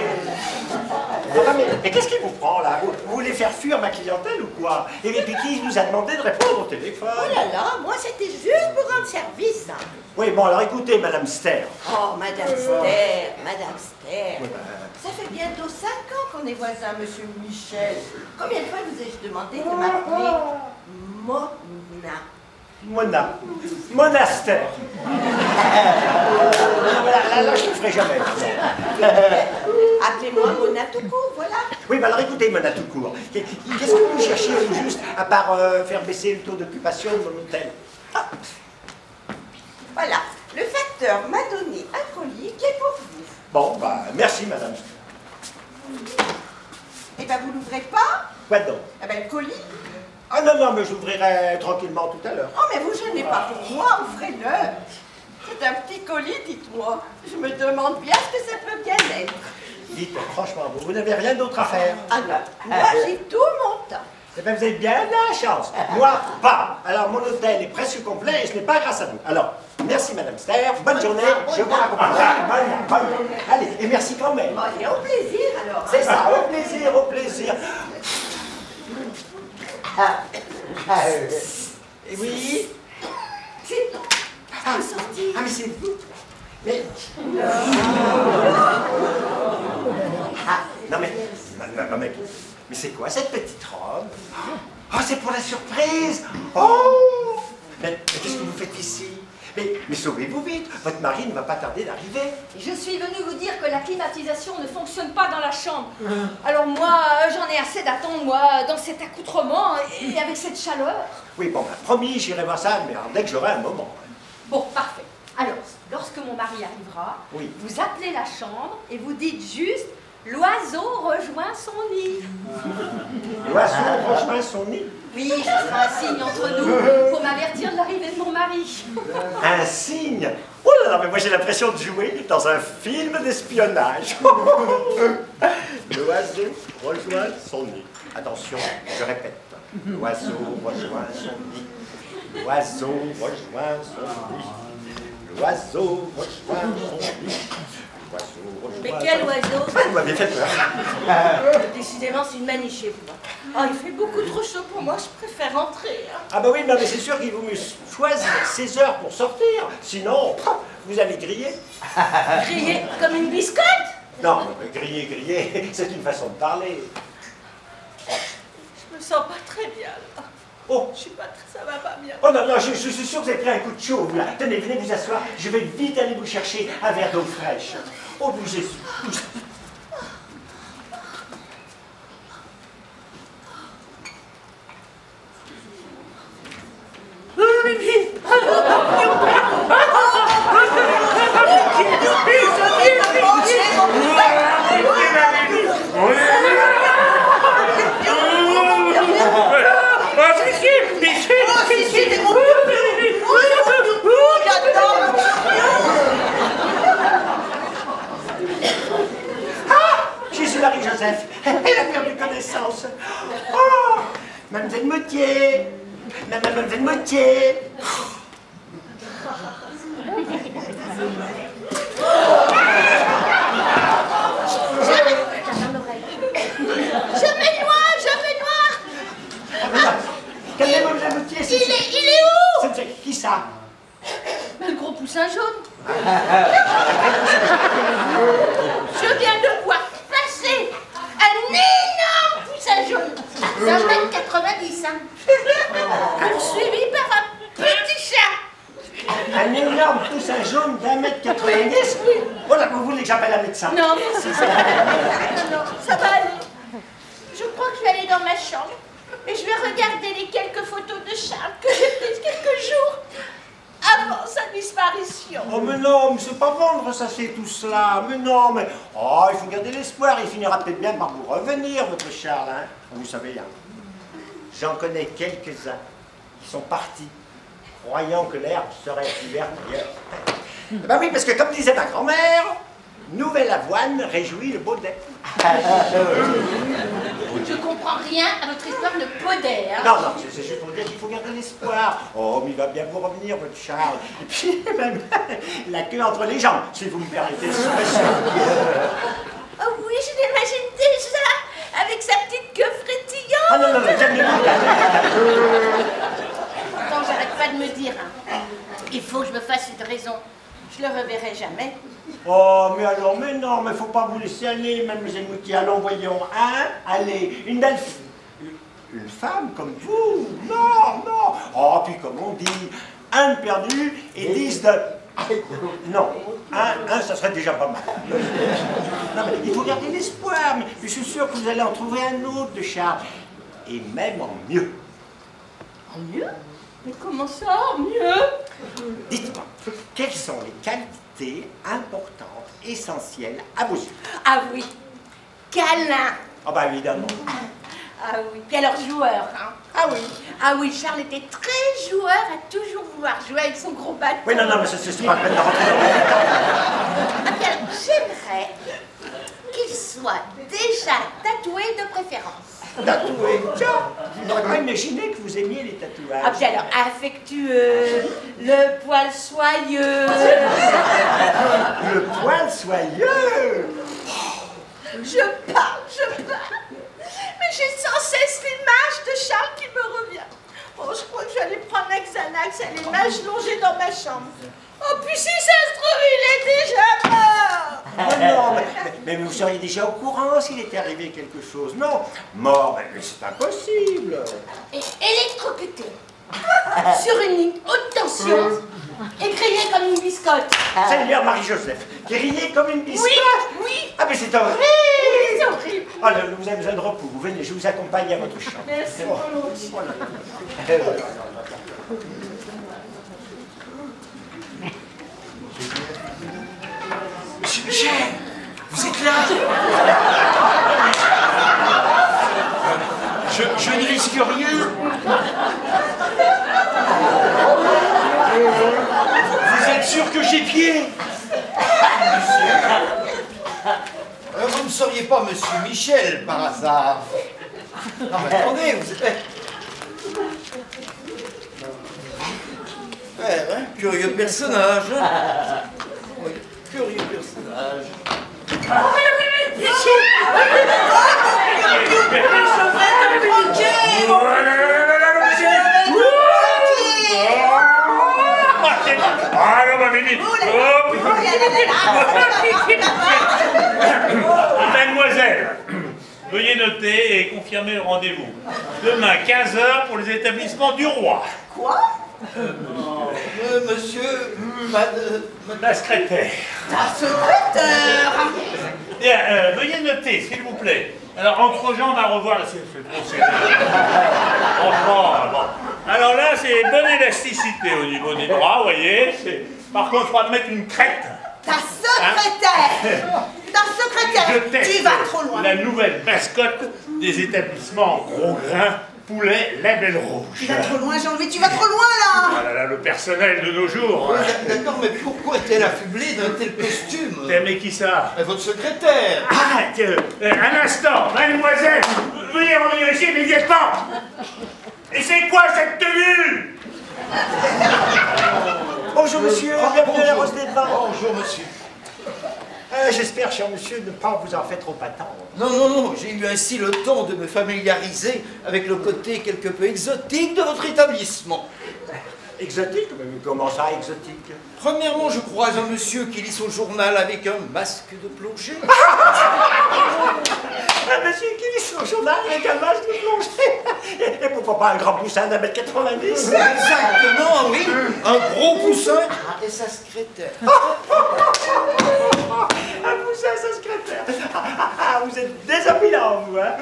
Ah, mais qu'est-ce qui vous prend là? Vous voulez faire fuir ma clientèle ou quoi? Et puis qui vous a demandé de répondre au téléphone? Oh là là, moi c'était juste pour rendre service, hein. Oui, bon, alors écoutez, Madame Ster. Oh, Madame Ster, Madame Ster. Ça fait bientôt 5 ans qu'on est voisins, Monsieur Michel. Combien de fois vous ai-je demandé de m'appeler Mona? Monastère. Là, je ne le ferai jamais. Appelez-moi Mona tout court, voilà. Oui, mais alors écoutez, Mona tout court. Qu'est-ce que vous cherchez au juste, à part faire baisser le taux d'occupation de mon hôtel? Voilà, le facteur m'a donné un colis qui est pour vous. Bon, bah, merci, Madame. Eh ben, vous l'ouvrez pas? Quoi donc? Eh ben, le colis. Ah non, mais j'ouvrirai tranquillement tout à l'heure. Oh, mais vous gênez pas pour moi, ouvrez-le. C'est un petit colis, dites-moi. Je me demande bien ce que ça peut bien être. Dites, franchement, vous n'avez rien d'autre à faire? Ah non, moi j'ai tout mon temps. Eh bien, vous avez bien la chance. Moi, pas. Alors, mon hôtel est presque complet et ce n'est pas grâce à vous. Alors, merci, Madame Ster. Bonne journée. Je vous raccompagne. Bonne journée. Allez, et merci quand même. Bon, allez, au plaisir, alors. C'est ça, au plaisir, au plaisir. Oui. C'est bon. Je peux sortir. Ah, mais c'est vous. Mais... non, mais c'est quoi cette petite robe? Oh, c'est pour la surprise. Oh, mais qu'est-ce que vous faites ici? Mais sauvez-vous vite, votre mari ne va pas tarder d'arriver. Je suis venue vous dire que la climatisation ne fonctionne pas dans la chambre. Alors moi, j'en ai assez d'attendre, moi, dans cet accoutrement et avec cette chaleur. Oui, bon, bah, promis, j'irai voir ça, mais alors, dès que j'aurai un moment. Bon, parfait. Alors, lorsque mon mari arrivera, oui, vous appelez la chambre et vous dites juste « L'oiseau rejoint son nid ». L'oiseau rejoint son nid? Oui, ce sera un signe entre nous pour m'avertir de l'arrivée de mon mari. Un signe? Oh là là, mais moi j'ai l'impression de jouer dans un film d'espionnage. L'oiseau rejoint son nid. Attention, je répète. L'oiseau rejoint son nid. L'oiseau rejoint son nid. L'oiseau rejoint son nid. Mais quel oiseau? Vous m'avez fait peur. Décidément, c'est une manie chez vous. Oh, il fait beaucoup trop chaud pour moi, je préfère rentrer. Hein. Ah bah oui, non, mais c'est sûr qu'il vaut mieux choisir 16 heures pour sortir. Sinon, vous allez griller. Griller comme une biscotte? Non, mais griller, c'est une façon de parler. Je me sens pas très bien, là. Oh, Je suis pas très... ça va pas bien. oh non, je suis sûr que vous avez pris un coup de chaud, vous là. Tenez, venez vous asseoir. Je vais vite aller vous chercher un verre d'eau fraîche. Oh, bougez. Marie-Joseph, elle a perdu connaissance. Oh, Mademoiselle Moutier, Mademoiselle Moutier. Je me noie. Calmez Mademoiselle Moutier. Il est où? Qui ça? Le gros poussin jaune. Je viens de voir passer un énorme poussin jaune d'1,90 m, hein. Poursuivi par un petit chat. Un énorme poussin jaune d'1,90 m. Voilà, vous voulez que j'appelle un médecin? Non, merci, ça va. Non, ça va aller. Je crois que je vais aller dans ma chambre. Et je vais regarder les quelques photos de Charles que j'ai prises quelques jours avant sa disparition. Oh mais non, mais c'est pas vendre ça, c'est tout cela. Mais non, mais... Oh, il faut garder l'espoir, il finira peut-être bien par vous revenir, votre Charles, hein. Vous savez, hein, j'en connais quelques-uns qui sont partis, croyant que l'herbe serait plus verte ailleurs. Ben oui, parce que comme disait ma grand-mère, nouvelle avoine réjouit le baudet. Je comprends rien à votre histoire de poder. Hein. Non, non, c'est juste pour dire qu'il faut garder l'espoir. Oh, mais il va bien vous revenir, votre Charles. Et puis, même la queue entre les jambes, si vous me permettez l'expression. Oh oui, je l'imagine déjà, avec sa petite queue frétillante. Ah non, non, non, calmez-vous. Attends, j'arrête pas de me dire, hein. Il faut que je me fasse une raison. Je le reverrai jamais. Oh, mais alors, mais non, mais faut pas vous laisser aller, mademoiselle Moutier. Allons, voyons, hein, allez, une belle une femme comme vous. Non, non. Oh, puis comme on dit, un de perdu et 10 de... Non, un, ça serait déjà pas mal. Non, mais il faut garder l'espoir, mais je suis sûr que vous allez en trouver un autre de Charles. Et même en mieux. En mieux? Mais comment ça, en mieux? Dites-moi, quelles sont les qualités importantes, essentielles à vos yeux? Ah oui, câlin. Ah bah évidemment. Ah oui, puis alors joueur, hein. Ah oui. Ah oui, Charles était très joueur, à toujours vouloir jouer avec son gros bâton. Oui, non, non, mais c'est pas la peine de rentrer dans les détails. Ah bien, j'aimerais qu'il soit déjà tatoué de préférence. Tatoué. Tiens, je n'aurais pas imaginé que vous aimiez les tatouages. Ah puis alors, affectueux, le poil soyeux. Le poil soyeux. Je parle. Mais j'ai sans cesse l'image de Charles qui me revient. Oh, je crois que je vais aller prendre un Xanax, elle est l'image longée dans ma chambre. Oh, puis si ça se trouve, il est déjà mort. Oh non, mais vous seriez déjà au courant s'il était arrivé quelque chose. Non, mort, mais c'est impossible. Et électrocuté sur une ligne haute tension et grillé comme une biscotte. Seigneur Marie-Joseph, qui riait comme une biscotte. Oui, oui. Ah, mais c'est horrible. Oui, c'est horrible. Ah, là, vous avez besoin de repos. Vous venez, je vous accompagne à votre chambre. Merci volontiers. Voilà. Monsieur Michel, vous êtes là? Je ne risque rien. Vous êtes sûr que j'ai pied? Vous ne seriez pas Monsieur Michel, par hasard? Non, mais attendez, vous êtes... Ouais, curieux personnage. Oui, curieux personnage. Ah non, ma minute. Mademoiselle, veuillez noter et confirmer le rendez-vous. Demain, 15h pour les établissements du roi. Quoi? Monsieur, La secrétaire. Ta secrétaire. Bien, veuillez noter, s'il vous plaît. Alors, entre gens, on va revoir... C'est trop serré. Franchement, bon. Alors là, c'est bonne élasticité au niveau des bras, vous voyez. Par contre, il faudra mettre une crête. Ta secrétaire. Ta secrétaire. Je teste Tu vas trop loin. la nouvelle mascotte des établissements gros grains, poulet, label rouge. Tu vas trop loin, Jean-Louis, tu vas trop loin là. Ah là là, le personnel de nos jours. Hein. d'accord, mais pourquoi est-elle affublée d'un tel costume? T'aimes qui ça? Votre secrétaire. Ah, un instant, mademoiselle, veuillez revenir ici immédiatement. Et c'est quoi cette tenue? Bonjour monsieur, bienvenue à la Rose des Vents. Bonjour monsieur. J'espère, cher monsieur, ne pas vous en faire trop attendre. Non, non, non, j'ai eu ainsi le temps de me familiariser avec le côté quelque peu exotique de votre établissement. Exotique? Mais comment ça, exotique? Premièrement, je croise un monsieur qui lit son journal avec un masque de plongée. Un monsieur qui lit son journal avec un masque de plongée. Et pourquoi pas un grand poussin d'1,90 m? Exactement, oui. Un gros poussin et sa secrétaire. Un poussin, sa secrétaire. Ah, vous êtes Très opinant, vous, hein.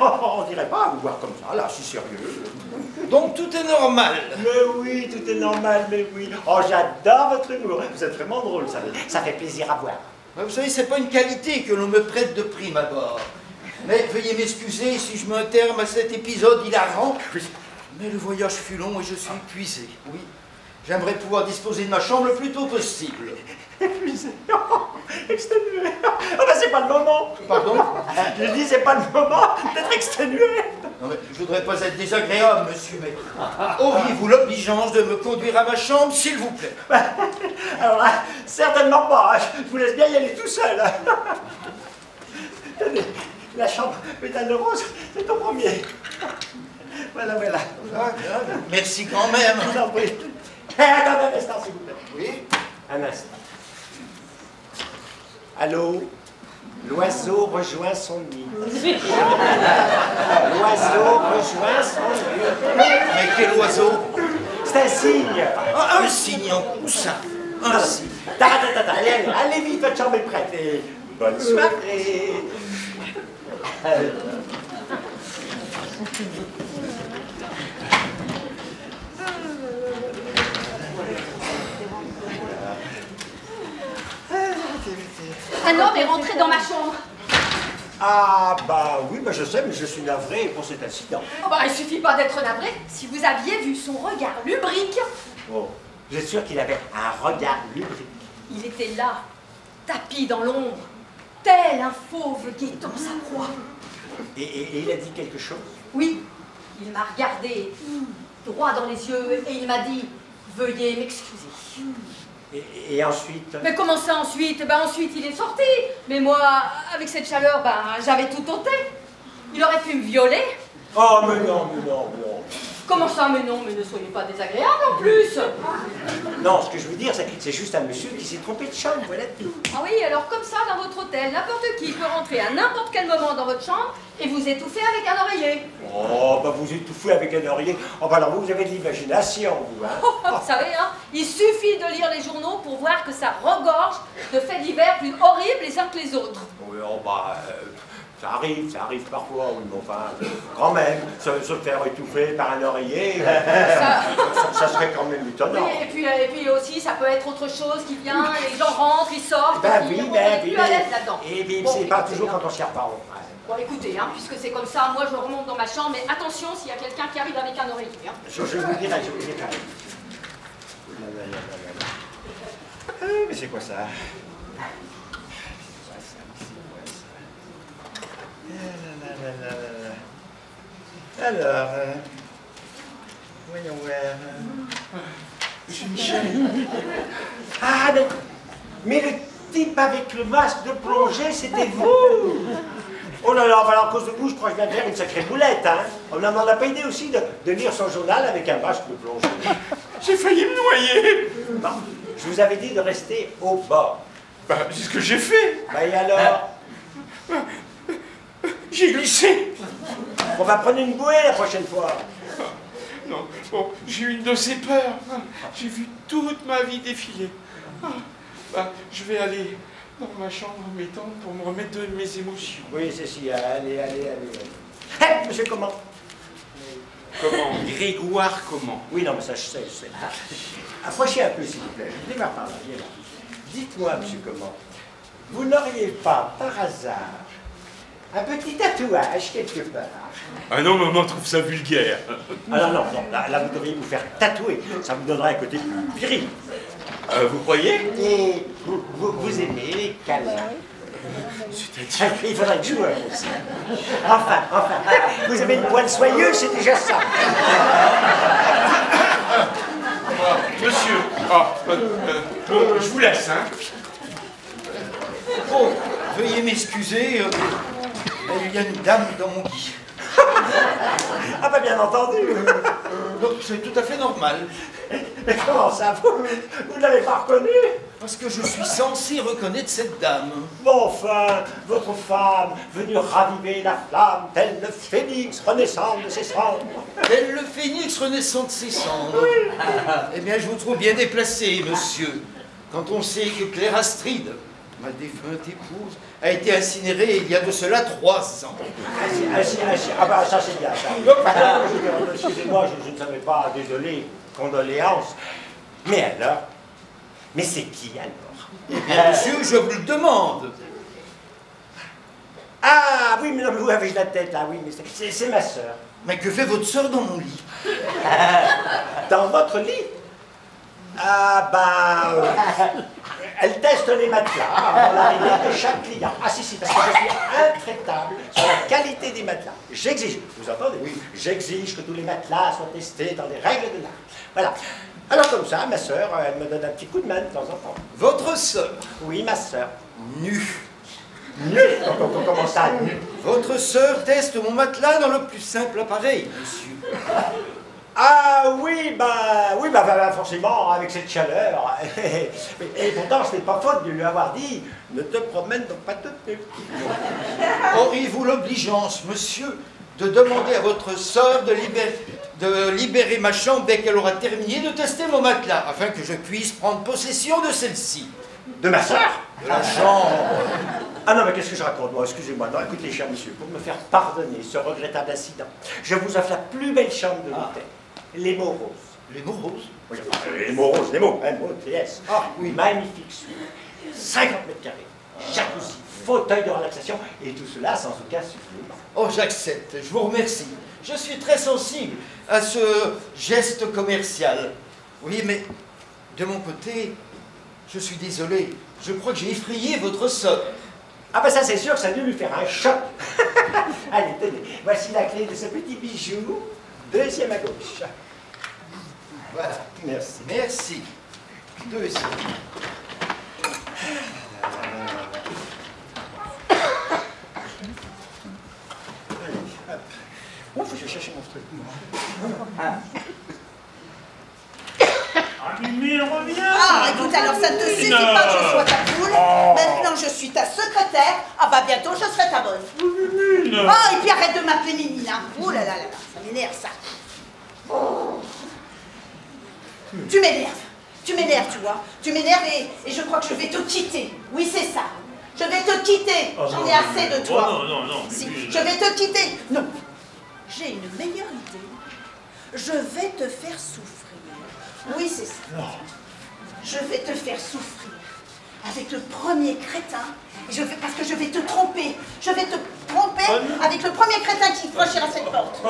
On dirait pas à vous voir comme ça, là, je suis sérieux. Donc tout est normal. Mais oui, tout est normal, mais oui. Oh, j'adore votre humour. Vous êtes vraiment drôle, ça fait plaisir à voir. Vous savez, c'est pas une qualité que l'on me prête de prime abord. Mais veuillez m'excuser si je mets un terme à cet épisode hilarant. Mais le voyage fut long et je suis épuisé. Oui, j'aimerais pouvoir disposer de ma chambre le plus tôt possible. Épuisé? Exténué? Ah ben c'est pas le moment. Pardon? Je dis c'est pas le moment d'être exténué. Non mais je voudrais pas être désagréable, monsieur, mais auriez-vous l'obligeance de me conduire à ma chambre, s'il vous plaît? Alors là, certainement pas. Je vous laisse bien y aller tout seul. Tenez, la chambre pétale de rose, c'est au premier. Voilà, voilà. Merci quand même. Je vous en prie. Attendez un instant, s'il vous plaît. Oui? Un instant. Allô? L'oiseau rejoint son nid. L'oiseau rejoint son nid. Mais quel oiseau? C'est un signe. Ah, un signe en coussin. Un signe. Allez vite, votre chambre est prête. Et bonne soirée. Un homme est rentré dans ma chambre. Ah, bah oui, bah je sais, mais je suis navré pour cet incident. Oh, bah, il suffit pas d'être navré. Si vous aviez vu son regard lubrique. Oh, vous êtes sûr qu'il avait un regard lubrique? Il était là, tapi dans l'ombre, tel un fauve guettant sa proie. Et il a dit quelque chose? Oui, il m'a regardé droit dans les yeux et il m'a dit « Veuillez m'excuser ». Et ensuite? Mais comment ça ensuite? Ben ensuite il est sorti. Mais moi, avec cette chaleur, ben j'avais tout ôté. Il aurait pu me violer. Oh, mais non, mais non, mais non. Comment ça, mais non, mais ne soyez pas désagréable en plus. Non, ce que je veux dire, c'est juste un monsieur qui s'est trompé de chambre, voilà tout. Ah oui, alors comme ça, dans votre hôtel, n'importe qui peut rentrer à n'importe quel moment dans votre chambre et vous étouffer avec un oreiller. Oh, bah vous étouffez avec un oreiller. Oh, bah alors vous avez de l'imagination, vous, hein. Vous savez, hein, il suffit de lire les journaux pour voir que ça regorge de faits divers plus horribles les uns que les autres. Oui, oh, bah, ça arrive parfois, oui, mais enfin, quand même, se faire étouffer par un oreiller, ça serait quand même étonnant. Oui, et puis aussi, ça peut être autre chose qui vient, les gens rentrent, ils sortent, Ben ils oui, on ben est oui, plus à l'aise là-dedans. Et puis, Bon, c'est pas écoutez, toujours hein. quand on s'y repart. Bon, écoutez, hein, puisque c'est comme ça, moi je remonte dans ma chambre, mais attention s'il y a quelqu'un qui arrive avec un oreiller. Hein. Je vous dirai. Mais c'est quoi ça? Alors, voyons voir. Monsieur Michel. Ah, mais le type avec le masque de plongée, c'était vous! Oh là là, alors à cause de vous, je crois que je viens de faire une sacrée boulette, hein. On n'en a pas idée aussi de lire son journal avec un masque de plongée. J'ai failli me noyer. Bon, je vous avais dit de rester au bord. Bah, c'est ce que j'ai fait. Bah et alors? J'ai glissé. On va prendre une bouée la prochaine fois. Non, bon, j'ai eu une de ces peurs. J'ai vu toute ma vie défiler. Bah, je vais aller dans ma chambre m'étendre pour me remettre de mes émotions. Oui, c'est si, allez. Hé, monsieur comment? Comment? Grégoire comment? Oui, non, mais ça, je sais. Approchez un peu, s'il vous plaît. Démarre par là, viens là. Dites-moi, monsieur comment, vous n'auriez pas, par hasard, un petit tatouage quelque part? Ah non, maman trouve ça vulgaire. Ah non, là, vous devriez vous faire tatouer. Ça vous donnerait un côté plus viril. Vous croyez? Et vous aimez les câlins? C'est-à-dire? Il faudrait que je joue aussi. Enfin, vous avez une poêle soyeuse, c'est déjà ça. Monsieur, je vous laisse, hein. Oh, veuillez m'excuser, il y a une dame dans mon lit. Ah bah bien entendu. Donc c'est tout à fait normal. Mais comment ça, vous ne l'avez pas reconnu? Parce que je suis censé reconnaître cette dame. Bon, enfin, votre femme, venue raviver la flamme, tel le phénix renaissant de ses cendres. Tel le phénix renaissant de ses cendres. Eh bien, je vous trouve bien déplacé, monsieur. Quand on sait que Claire Astrid, Ma défunte épouse a été incinérée il y a de cela 3 ans. Ah bah ça c'est bien ça. Excusez-moi, je ne savais pas, désolé, condoléances. Mais alors? Mais c'est qui alors? Eh bien, monsieur, je vous le demande. Ah oui, mais non, mais vous avez la tête là, oui, mais c'est ma sœur. Mais que fait votre sœur dans mon lit? Dans votre lit? Ah bah... elle teste les matelas avant l'arrivée de chaque client. Ah si, parce que je suis intraitable sur la qualité des matelas. J'exige, vous entendez? Oui, j'exige que tous les matelas soient testés dans les règles de l'art. Voilà. Alors comme ça, ma sœur, elle me donne un petit coup de main de temps en temps. Votre sœur? Oui, ma sœur. Nue. Nue? Comment ça, nue? Votre sœur teste mon matelas dans le plus simple appareil, monsieur. Ah oui, forcément, avec cette chaleur. Et pourtant, ce n'est pas faute de lui avoir dit, ne te promène donc pas toute nue. Auriez-vous l'obligeance, monsieur, de demander à votre sœur de libérer ma chambre dès qu'elle aura terminé de tester mon matelas, afin que je puisse prendre possession de celle-ci? De ma sœur? De la chambre. Ah non, mais qu'est-ce que je raconte, moi? Excusez-moi. Non, écoutez, cher monsieur, pour me faire pardonner ce regrettable incident, je vous offre la plus belle chambre de l'hôtel. Les mots roses. Les mots roses? Oui, les mots roses, les mots, M-O-T-S. Ah oui, magnifique suite. 50 mètres carrés, jacuzzi, fauteuil de relaxation, et tout cela sans aucun supplément. Oh, j'accepte, je vous remercie. Je suis très sensible à ce geste commercial. Oui, mais de mon côté, je suis désolé. Je crois que j'ai effrayé votre sœur. Ah ben ça c'est sûr que ça a dû lui faire un choc. Allez, tenez, voici la clé de ce petit bijou. Deuxième à gauche. Voilà. Merci. Merci. Deuxième. Allez, hop. Ouf, je vais chercher mon truc. Ah, Mimi, revient! Ah, écoute, alors ça ne te suffit pas que je sois ta poule. Maintenant, je suis ta secrétaire. Ah bah bientôt, je serai ta bonne. Ah, et puis arrête de m'appeler Mimi, là. Ouh là là là, ça m'énerve, ça. Tu m'énerves, tu vois. Tu m'énerves et je crois que je vais te quitter. Oui, c'est ça. Je vais te quitter. J'en ai assez de toi. Oh, non, Si, je vais te quitter. Non. J'ai une meilleure idée. Je vais te faire souffrir. Oui, c'est ça. Je vais te faire souffrir avec le premier crétin. Parce que je vais te tromper. Je vais te tromper avec le premier crétin qui franchira cette porte.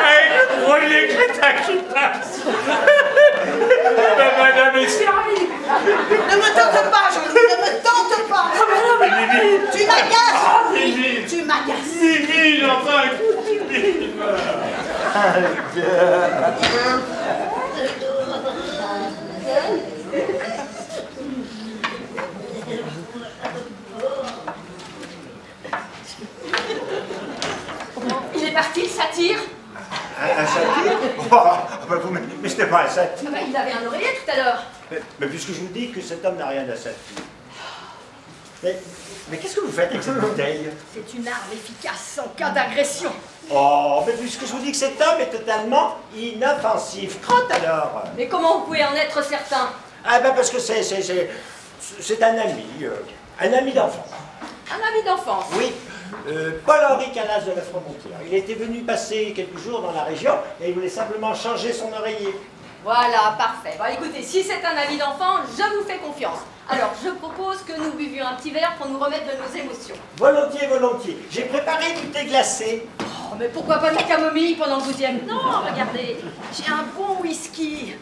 Avec le premier crétin qui passe! Madame est servie! Ne me tente pas, Jean-Louis, ne me tente pas. Tu m'agaces. Mimi! Tu m'agaces. Mimi, enfin, Mimi! Il est parti, le satyre. Un satyre? Mais ce n'est pas un satyre. Ah bah, il avait un oreiller tout à l'heure. Mais puisque je vous dis que cet homme n'a rien d'un satyre. Mais qu'est-ce que vous faites avec cette bouteille? C'est une arme efficace en cas d'agression. Oh, mais puisque je vous dis que cet homme est totalement inoffensif. Crotte alors. Mais comment vous pouvez en être certain? Ah ben parce que c'est un ami d'enfance. Un ami d'enfance. Oui, Paul-Henri Calas de la Fromontière. Il était venu passer quelques jours dans la région et il voulait simplement changer son oreiller. Voilà, parfait. Bon, écoutez, si c'est un ami d'enfant, je vous fais confiance. Alors, je propose que nous buvions un petit verre pour nous remettre de nos émotions. Volontiers, volontiers. J'ai préparé du thé glacé. Oh, mais pourquoi pas de la camomille pendant que vous y êtes? Non, regardez, j'ai un bon whisky.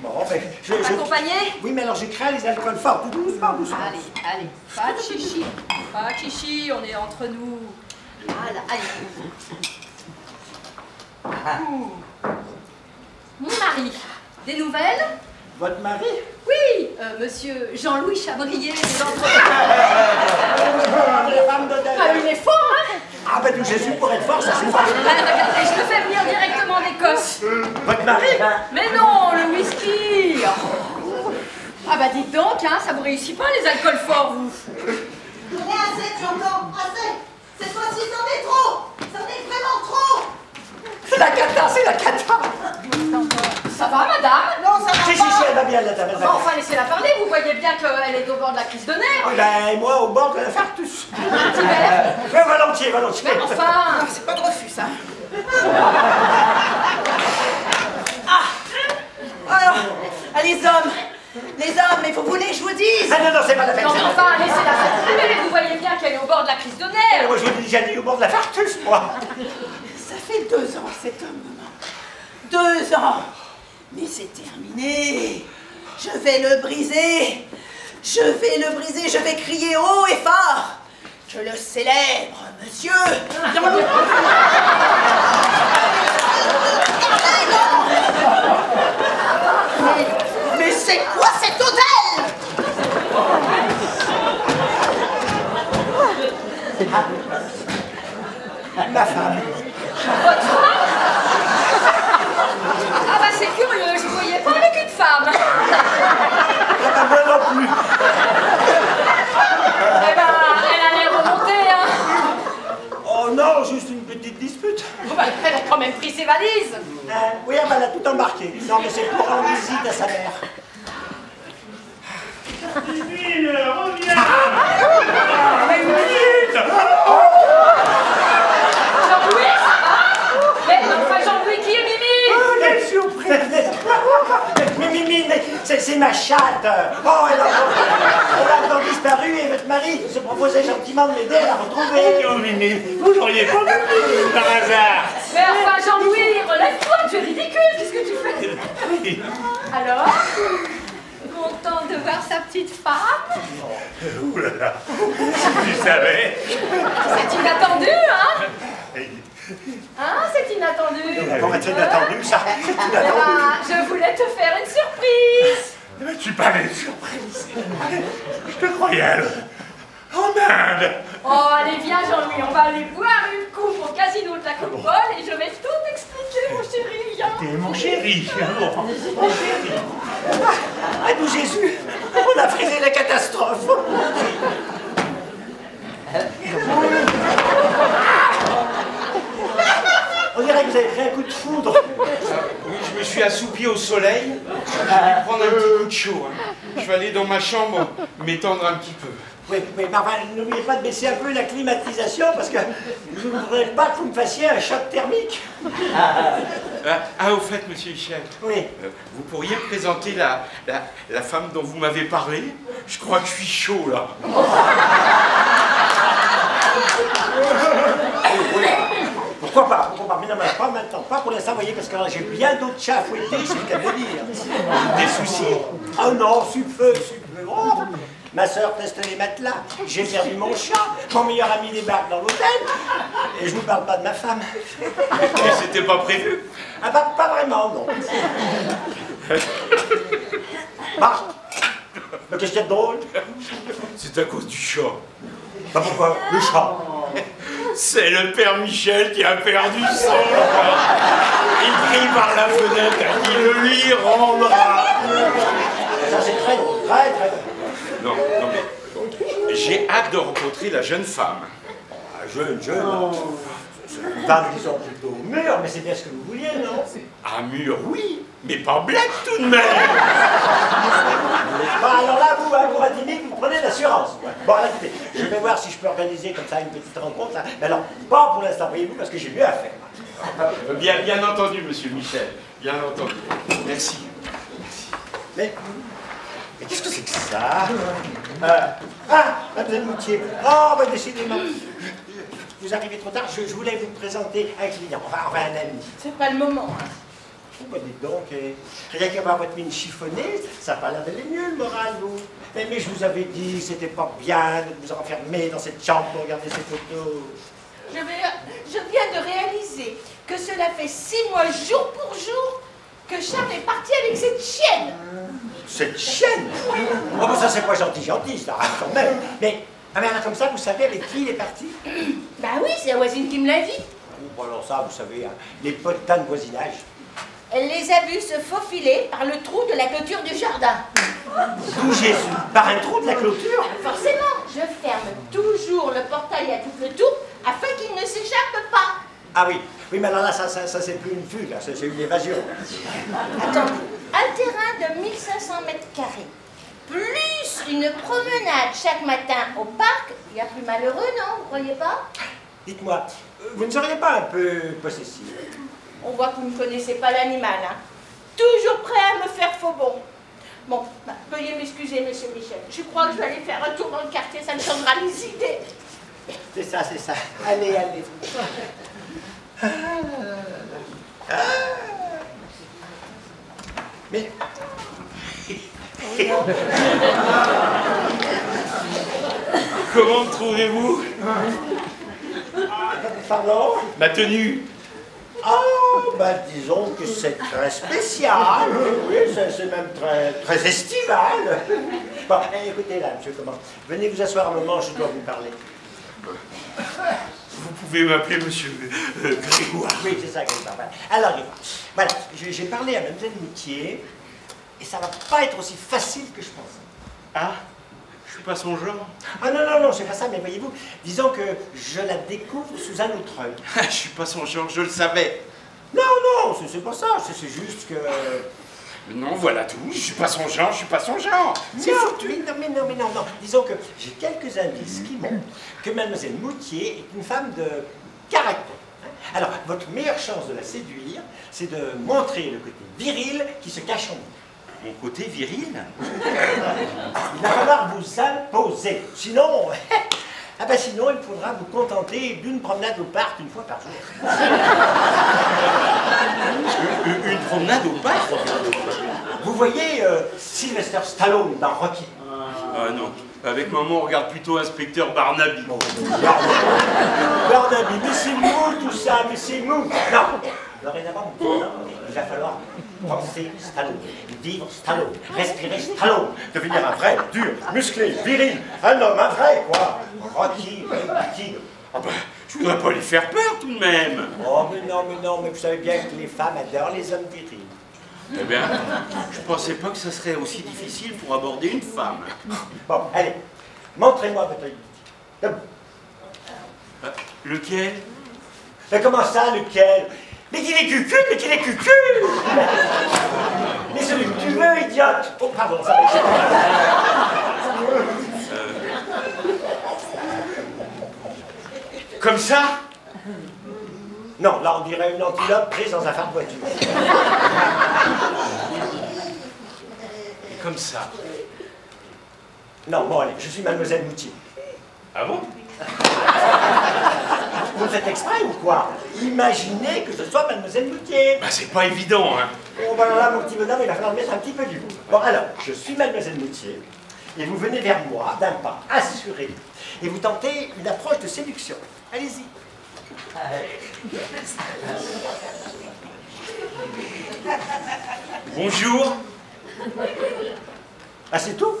Bon, ben, Accompagné? Oui, mais alors je crains les alcools forts. Tout doucement, doucement. Allez, pas de chichi. Pas de chichi, on est entre nous. Voilà, allez. Mon mari, des nouvelles? Votre mari? Oui, monsieur Jean-Louis Chabrier des entreprises. Ah, il est fort, hein? Ah ben tout Jésus pour être fort, ça c'est pas. Regardez, je le fais venir directement d'Écosse. Votre mari? Mais non, le whisky. Ah bah dites donc, hein, ça vous réussit pas les alcools forts, vous. J'en ai assez, tu entends? Assez. la cata, c'est la cata. Ça va, madame? Non, ça va Si, pas. elle va bien, la dame. Enfin, laissez-la parler, vous voyez bien qu'elle est au bord de la crise de nerfs. Ben, moi, au bord de l'infarctus. Un petit verre. Mais volontiers, volontiers. Mais enfin... Non, c'est pas de refus, ça. Alors, les hommes, mais vous voulez que je vous dise? Ah non, c'est pas la peine. Non, mais enfin, laissez-la s'exprimer, vous voyez bien qu'elle est au bord de la crise de nerfs. Moi, je vous l'ai déjà dit, au bord de l'infarctus, moi. Ça fait 2 ans, cet homme, maman. 2 ans. Mais c'est terminé. Je vais le briser. Je vais crier haut et fort. Je le célèbre, monsieur. Dans le... Mais c'est quoi cet hôtel? Ma femme. Votre femme? Ah bah c'est curieux, je ne voyais pas avec une femme. Ah, moi non plus. Eh ben, elle allait remonter, hein. Oh non, juste une petite dispute. Oh bah, elle a quand même pris ses valises. Oui, elle a tout embarqué. Non, mais c'est pour rendre visite à sa mère. Mimile, reviens. Mimile. Jean-Louis, ça va? Mais enfin, Jean-Louis, qui est Mimi? Oh, quelle surprise. Mais Mimi, c'est ma chatte. Oh, elle a encore disparu et votre mari se proposait gentiment de m'aider à la retrouver. Oh, Mimi, vous n'auriez pas voulu par hasard. Mais enfin, Jean-Louis, relève-toi, tu es ridicule, qu'est-ce que tu fais? Alors? Content de voir sa petite femme? Ouh là là, si tu savais. C'est inattendu, hein? Hein, c'est inattendu. Comment c'est inattendu, ça? C'est Eh inattendu. ben, je voulais te faire une surprise. Mais tu parlais de surprise. Je te croyais en Inde. Oh, allez, viens, Jean-Louis, on va aller boire une coupe au casino de la Coupole et je vais tout expliquer, mon chéri, viens. T'es mon chéri. Mon chéri. Ah, nous Jésus, on a frisé la catastrophe. On dirait que vous avez pris un coup de foudre. Oui, je me suis assoupi au soleil. Je vais prendre un petit coup de chaud. Hein. Je vais aller dans ma chambre m'étendre un petit peu. Oui, mais enfin, n'oubliez pas de baisser un peu la climatisation parce que je ne voudrais pas que vous me fassiez un choc thermique. Au fait, monsieur Michel, Oui. vous pourriez me présenter la femme dont vous m'avez parlé? Je crois que je suis chaud, là. Pourquoi pas? Pourquoi pas? Mais non, mais pas maintenant, pas pour l'instant, vous voyez, parce que j'ai bien d'autres chats à fouetter, c'est le cas de le dire. Des soucis? Oh non, super. Oh, ma soeur teste les matelas, j'ai perdu mon chat, mon meilleur ami débarque dans l'hôtel, et je vous parle pas de ma femme. Mais c'était pas prévu. Ah bah, pas vraiment, non. Bah, mais qu'est-ce qu'il y a de drôle? C'est à cause du chat. Bah pourquoi? Le chat. C'est le père Michel qui a perdu son chat. Il crie par la fenêtre à qui le lui rendra. Ça c'est très drôle, très drôle. Non, mais j'ai hâte de rencontrer la jeune femme. Ah, jeune. Une femme, disons, plutôt mûre, mais c'est bien ce que vous vouliez, non? Ah, mûr, oui, mais pas blague tout de même. Bah alors là, vous ratinez, vous prenez l'assurance. Bon, alors, écoutez, je vais voir si je peux organiser comme ça une petite rencontre. Là. Mais alors, pas pour l'instant, voyez-vous, parce que j'ai mieux à faire. Bien entendu, monsieur Michel, bien entendu. Merci. Mais qu'est-ce que c'est que ça? Mademoiselle Moutier. Oh, bah décidément. Vous arrivez trop tard, je voulais vous présenter un client, enfin un ami. C'est pas le moment, hein. Oh, bah dites donc, rien qu'à voir votre mine chiffonnée, ça n'a pas l'air d'aller mieux le moral, vous. Mais je vous avais dit, c'était pas bien de vous enfermer dans cette chambre pour regarder ces photos. Je viens de réaliser que cela fait 6 mois, jour pour jour, que Charles est parti avec cette chienne. Cette chienne? Oh, bah ça c'est pas gentil, ça, quand même. Mais alors comme ça, vous savez avec qui il est parti? Bah oui, c'est la voisine qui me l'a dit. Bon, alors ça, vous savez, hein, les potins de voisinage. Elle les a vus se faufiler par le trou de la clôture du jardin. D'où Jésus? Par un trou de la clôture? Forcément, je ferme toujours le portail à double tour afin qu'il ne s'échappe pas. Ah oui, oui, mais alors là, ça c'est plus une fugue, là, c'est une évasion. Attendez, un terrain de 1500 mètres carrés, plus une promenade chaque matin au parc, il y a plus malheureux, non? Vous croyez pas? Dites-moi, vous ne seriez pas un peu possessif? On voit que vous ne connaissez pas l'animal, hein. Toujours prêt à me faire faux bon. Bon, bah, veuillez m'excuser, monsieur Michel. Je crois que je vais aller faire un tour dans le quartier, ça me changera les idées. C'est ça, c'est ça. Allez, allez. Mais... Comment me trouvez-vous? Pardon? Ma tenue? Oh, bah disons que c'est très spécial. Oui, c'est même très estival. Bon, écoutez là, monsieur, comment? Venez vous asseoir un moment, je dois vous parler. Vous pouvez m'appeler monsieur Grégoire. Oui, c'est ça, Grégoire. Alors, Grégoire, voilà, j'ai parlé à Mademoiselle Moutier, et ça va pas être aussi facile que je pensais. Ah, je suis pas son genre. Ah non, non, non, c'est pas ça, mais voyez-vous, disons que je la découvre sous un autre œil. Je suis pas son genre, je le savais. Non, non, c'est pas ça, c'est juste que... Non, voilà tout, je suis pas son genre, je suis pas son genre. C'est foutu. Mais non, non. Disons que j'ai quelques indices qui montrent que Mademoiselle Moutier est une femme de caractère. Alors, votre meilleure chance de la séduire, c'est de montrer le côté viril qui se cache en vous. Mon côté viril? Il va falloir vous imposer. Sinon, ah ben sinon, il faudra vous contenter d'une promenade au parc une fois par jour. Une promenade au parc? Vous voyez Sylvester Stallone dans Rocky. Ah non, avec maman on regarde plutôt Inspecteur Barnaby. Bon, Barnaby, mais c'est mou tout ça, mais c'est mou. Non, dorénavant, il va falloir penser Stallone, vivre Stallone, respirer Stallone, devenir un vrai, dur, musclé, viril, un homme, un vrai, quoi. Rocky, tigre. Ah ben, je voudrais pas lui faire peur tout de même. Oh, mais non, mais vous savez bien que les femmes adorent les hommes virils. Eh bien, je pensais pas que ça serait aussi difficile pour aborder une femme. Bon, allez, montrez-moi votre identité. Lequel? Mais comment ça, lequel? Mais qu'il est cucu, mais qu'il est cucu! Mais celui que tu veux, idiote! Oh, pardon, ça m'échappe. Comme ça? Non, là, on dirait une antilope prise dans un phare de voiture. Comme ça? Non, bon, allez, je suis Mademoiselle Moutier. Ah bon? Vous le faites exprès ou quoi? Imaginez que ce soit Mademoiselle Moutier. Bah c'est pas évident, hein. Bon, ben là, mon petit bonhomme, il va falloir mettre un petit peu du goût. Bon, alors, je suis Mademoiselle Moutier, et vous venez vers moi d'un pas assuré, et vous tentez une approche de séduction. Allez-y. Bonjour. Ah, c'est tout?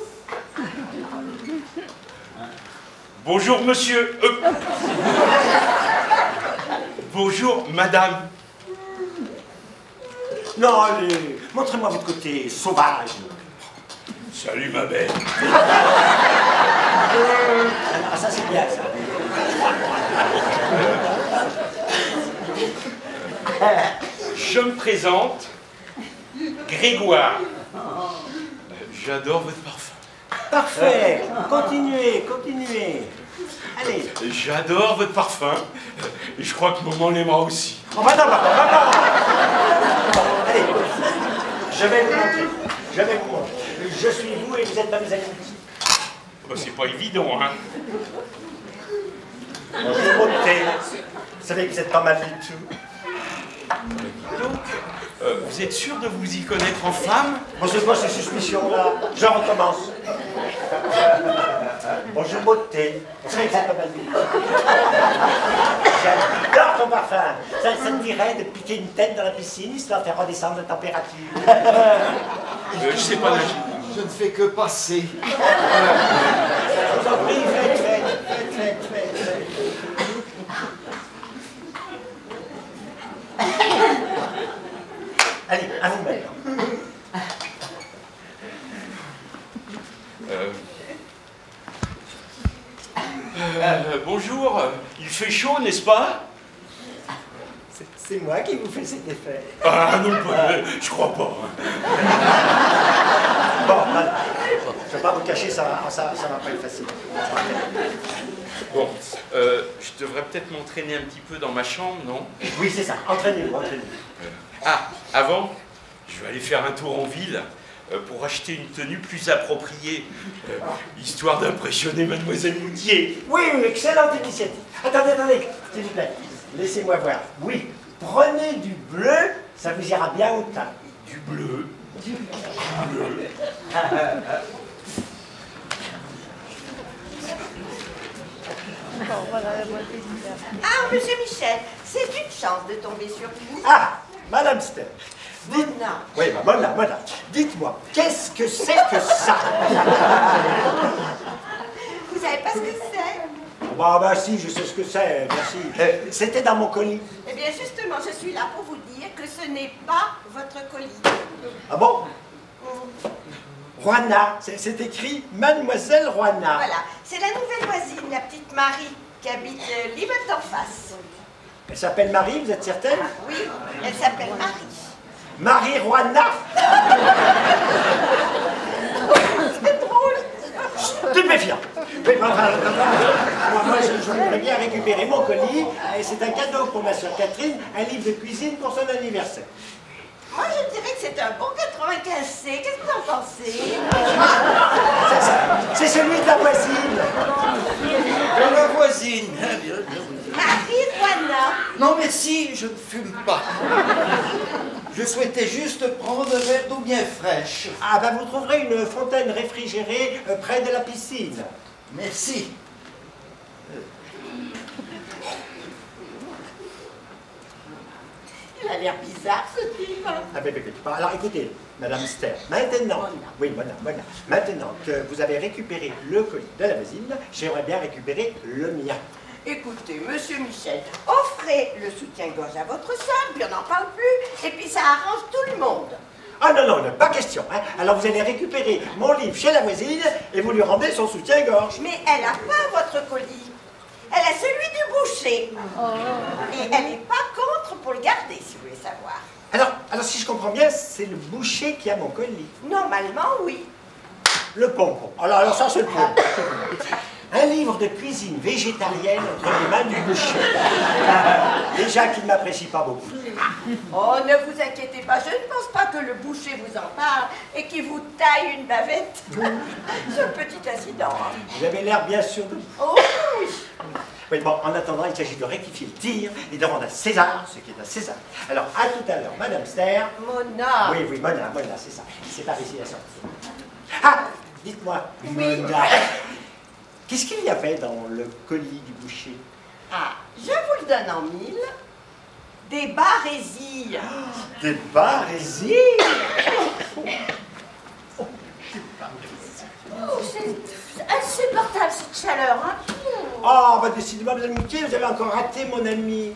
Bonjour monsieur. Bonjour madame. Non, allez, montrez-moi votre côté sauvage. Salut ma belle. Ah, ça c'est bien, ça. Je me présente, Grégoire. J'adore votre parfum. Parfait. Continuez, continuez. Allez. J'adore votre parfum. Et je crois que maman l'aimera aussi. Oh, madame, allez. Je vais vous montrer. Je suis vous et vous êtes Mademoiselle Moutier. Bah, c'est pas évident, hein. Bonjour, Moutier. Vous savez que vous êtes pas mal du tout. Donc, vous êtes sûr de vous y connaître en femme? Bon, c'est quoi ces suspicions-là? Je recommence. Bonjour, beauté. Vous savez que c'est pas mal du tout. J'adore ton parfum. Ça te dirait de piquer une tête dans la piscine, histoire de faire redescendre la température. Je sais pas nager. Je ne fais que passer. Je vous en prie, faites. Allez, à vous maintenant. Bonjour, il fait chaud, n'est-ce pas? C'est moi qui vous fais cet effet. Ah non, je crois pas. Bon, voilà. Je ne vais pas vous cacher, ça va pas être facile. Bon, je devrais peut-être m'entraîner un petit peu dans ma chambre, non? Oui, c'est ça. Entraînez-vous, entraînez-vous. Ah, avant, je vais aller faire un tour en ville pour acheter une tenue plus appropriée, histoire d'impressionner Mademoiselle Moutier. Oui, excellente initiative. Attendez, s'il vous plaît. Laissez-moi voir. Oui, prenez du bleu, ça vous ira bien au teint. Du bleu. Bleu. Ah, monsieur Michel, c'est une chance de tomber sur vous. Ah, Madame Ster. Mona. Oui, Mona. Dites-moi, qu'est-ce que c'est que ça? Vous savez pas ce que c'est? Bah si, je sais ce que c'est, merci. C'était dans mon colis. Eh bien, justement, je suis là pour vous dire que ce n'est pas votre colis. Ah bon? Juana, c'est écrit Mademoiselle Juana. Voilà, c'est la nouvelle voisine, la petite Marie, qui habite l'immeuble d'en face. Elle s'appelle Marie, vous êtes certaine? Oui, elle s'appelle Marie. Marie Juana. C'est drôle. Stupéfiant. Oui, moi, je voudrais bien récupérer mon colis. Et c'est un cadeau pour ma soeur Catherine, un livre de cuisine pour son anniversaire. Moi, je dirais que c'est un bon 95C. Qu'est-ce que vous en pensez? C'est celui de la voisine. De la voisine. Bien. Marie Juana. Non, merci, je ne fume pas. Je souhaitais juste prendre un verre d'eau bien fraîche. Ah ben vous trouverez une fontaine réfrigérée près de la piscine. Merci. Il a l'air bizarre, ce type. Ah ben, alors écoutez, Madame Ster, maintenant, oui, Mona, maintenant que vous avez récupéré le colis de la voisine, j'aimerais bien récupérer le mien. Écoutez, monsieur Michel, offrez le soutien-gorge à votre soeur, puis on n'en parle plus, et puis ça arrange tout le monde. Ah non, pas question. Hein. Alors vous allez récupérer mon livre chez la voisine et vous lui rendez son soutien-gorge. Mais elle n'a pas votre colis. Elle a celui du boucher. Et elle n'est pas contre pour le garder, si vous voulez savoir. Alors si je comprends bien, c'est le boucher qui a mon colis. Normalement, oui. Le pompon. Alors ça, c'est le pompon. Un livre de cuisine végétarienne entre les mains du boucher. Déjà qu'il ne m'apprécie pas beaucoup. Oh, ne vous inquiétez pas, je ne pense pas que le boucher vous en parle et qu'il vous taille une bavette. C'est un petit incident. Hein. Vous avez l'air bien sûr de... Oh oui. Oui, bon, en attendant, il s'agit de rectifier le tir et de rendre à César ce qui est à César. Alors, à tout à l'heure, Madame Ster. Mona. Oui, Mona, c'est ça. C'est par ici la sortie. Ah, dites-moi, Mona. Qu'est-ce qu'il y avait dans le colis du boucher? Ah, je vous le donne en mille. Des barésies. Des barésies? Oh, c'est insupportable cette chaleur, hein. Oh, bah décidément, Madame Moutier, vous avez encore raté mon ami.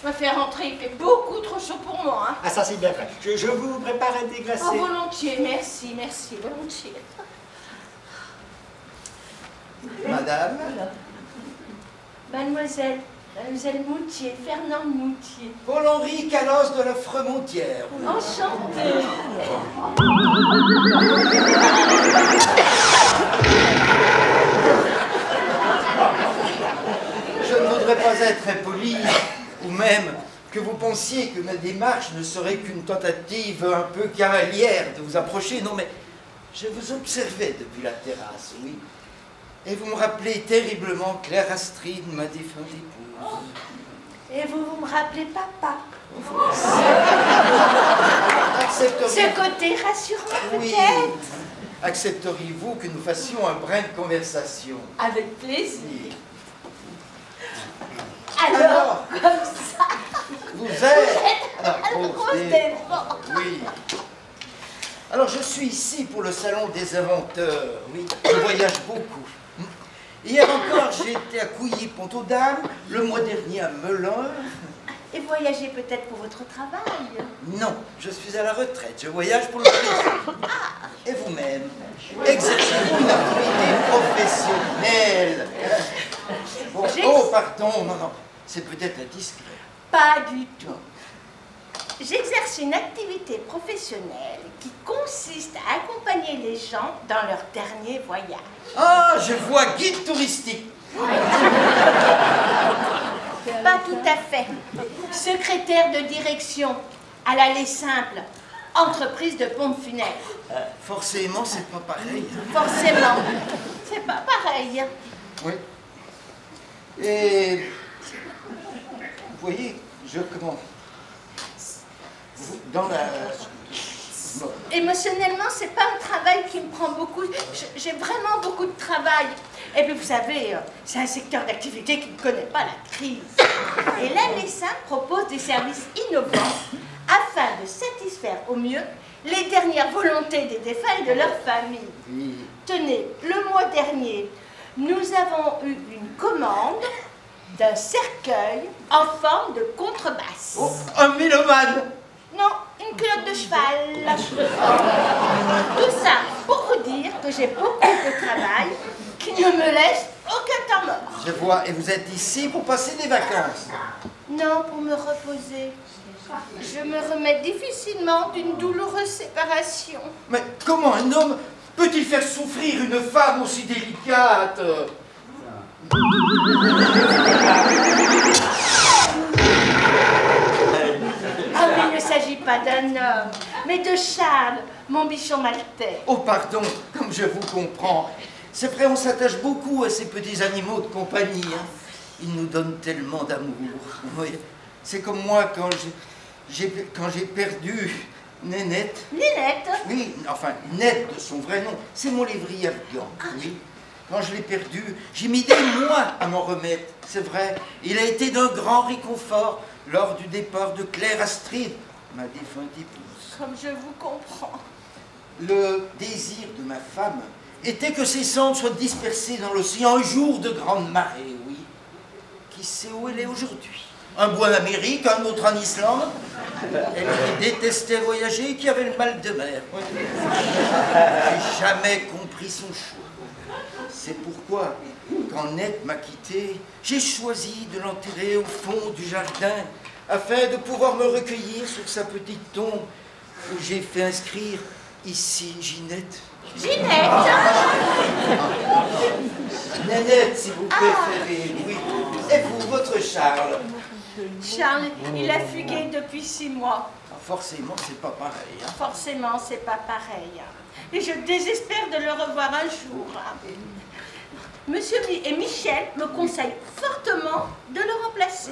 Je me fais rentrer, il fait beaucoup trop chaud pour moi, hein. Ah, ça c'est bien fait. Je vous prépare un thé glacé. Oh, volontiers, merci, volontiers. Madame? Mademoiselle Moutier, Fernand Moutier. Paul-Henri Calos de la Fremontière. Enchantée. Je ne voudrais pas être impoli, ou même que vous pensiez que ma démarche ne serait qu'une tentative un peu cavalière de vous approcher. Non, mais je vous observais depuis la terrasse, oui. Et vous me rappelez terriblement Claire Astrid, ma défunte épouse. Et vous me rappelez papa. Accepteriez... Ce côté rassurant, Oui. peut-être. Accepteriez-vous que nous fassions un brin de conversation? Avec plaisir. Oui. Alors, comme ça, Vous êtes... un gros et- défense. Oui. Alors, je suis ici pour le salon des inventeurs. Oui, je voyage beaucoup. Hier encore, j'ai été à Couilly-Pont-aux-Dames, le mois dernier à Melun. Et voyagez peut-être pour votre travail. Non, je suis à la retraite, je voyage pour le plaisir. Et vous-même, exercez-vous une activité professionnelle? Bon, oh, pardon, non, c'est peut-être indiscret. Pas du tout. J'exerce une activité professionnelle qui consiste à accompagner les gens dans leur dernier voyage. Ah, je vois, guide touristique. Pas tout à fait. Secrétaire de direction à l'Allée Simple, entreprise de pompes funèbres. Forcément, c'est pas pareil. Forcément, c'est pas pareil. Oui. Et vous voyez, dans la... Émotionnellement, c'est pas un travail qui me prend beaucoup. J'ai vraiment beaucoup de travail. Et puis vous savez, c'est un secteur d'activité qui ne connaît pas la crise. Et l'Allée Simple propose des services innovants afin de satisfaire au mieux les dernières volontés des défunts et de leurs familles. Oui. Tenez, le mois dernier, nous avons eu une commande d'un cercueil en forme de contrebasse. Oh, un mélomane. Non, une culotte de cheval. Tout ça pour vous dire que j'ai beaucoup de travail qui ne me laisse aucun temps mort. Je vois, et vous êtes ici pour passer des vacances? Non, pour me reposer. Je me remets difficilement d'une douloureuse séparation. Mais comment un homme peut-il faire souffrir une femme aussi délicate? Ah, mais il ne s'agit pas d'un homme, mais de Charles, mon bichon maltais. Oh, pardon, comme je vous comprends. C'est vrai, on s'attache beaucoup à ces petits animaux de compagnie. Hein. Ils nous donnent tellement d'amour. Oui. C'est comme moi quand j'ai perdu Nénette. Nénette? Oui, enfin, Ned de son vrai nom. C'est mon lévrier afghan. Oui. Quand je l'ai perdu, j'ai mis des mois à m'en remettre. C'est vrai, il a été d'un grand réconfort lors du départ de Claire Astrid, ma défunte épouse. Comme je vous comprends. Le désir de ma femme était que ses cendres soient dispersées dans l'océan un jour de grande marée, oui. Qui sait où elle est aujourd'hui? Un bout en Amérique, un autre en Islande. Elle qui détestait voyager et qui avait le mal de mer. Oui. J'ai jamais compris son choix. C'est pourquoi, quand Ned m'a quitté, j'ai choisi de l'enterrer au fond du jardin afin de pouvoir me recueillir sur sa petite tombe où j'ai fait inscrire ici Ginette. Ginette? Nénette, si vous préférez, oui. Et vous, votre Charles? Charles, il a fugué depuis 6 mois. Forcément, c'est pas pareil. Hein. Forcément, c'est pas pareil. Et je désespère de le revoir un jour. Monsieur et Michel me conseillent fortement de le remplacer.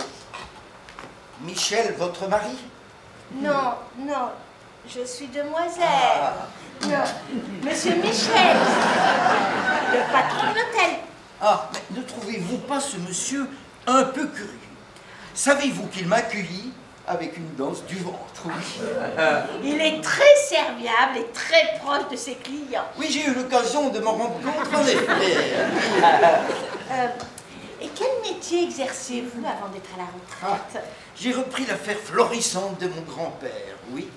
Michel, votre mari? Non, non, je suis demoiselle. Non, Monsieur Michel, le patron de l'hôtel. Ah, mais ne trouvez-vous pas ce monsieur un peu curieux? Savez-vous qu'il m'a accueilli avec une danse du ventre? Oui. Il est très serviable et très proche de ses clients. Oui, j'ai eu l'occasion de m'en rendre compte, en effet. Et quel métier exercez-vous avant d'être à la retraite? J'ai repris l'affaire florissante de mon grand-père, oui.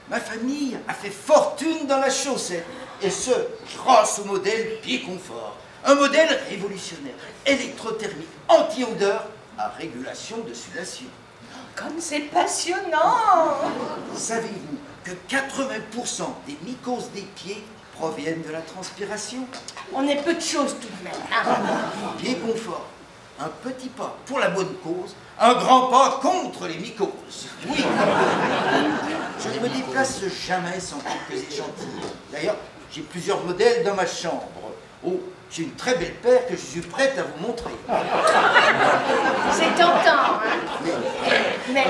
Ma famille a fait fortune dans la chaussette, et ce, grâce au modèle Pied Confort. Un modèle révolutionnaire, électrothermique, anti-odeur, à régulation de sudation. Comme c'est passionnant! Savez-vous que 80% des mycoses des pieds proviennent de la transpiration? On est peu de choses tout de même. Hein? Pied Confort, un petit pas pour la bonne cause, un grand pas contre les mycoses. Oui. Je ne me déplace jamais sans quelques échantillons. D'ailleurs, j'ai plusieurs modèles dans ma chambre. Oh, j'ai une très belle paire que je suis prête à vous montrer. C'est tentant, hein? Mais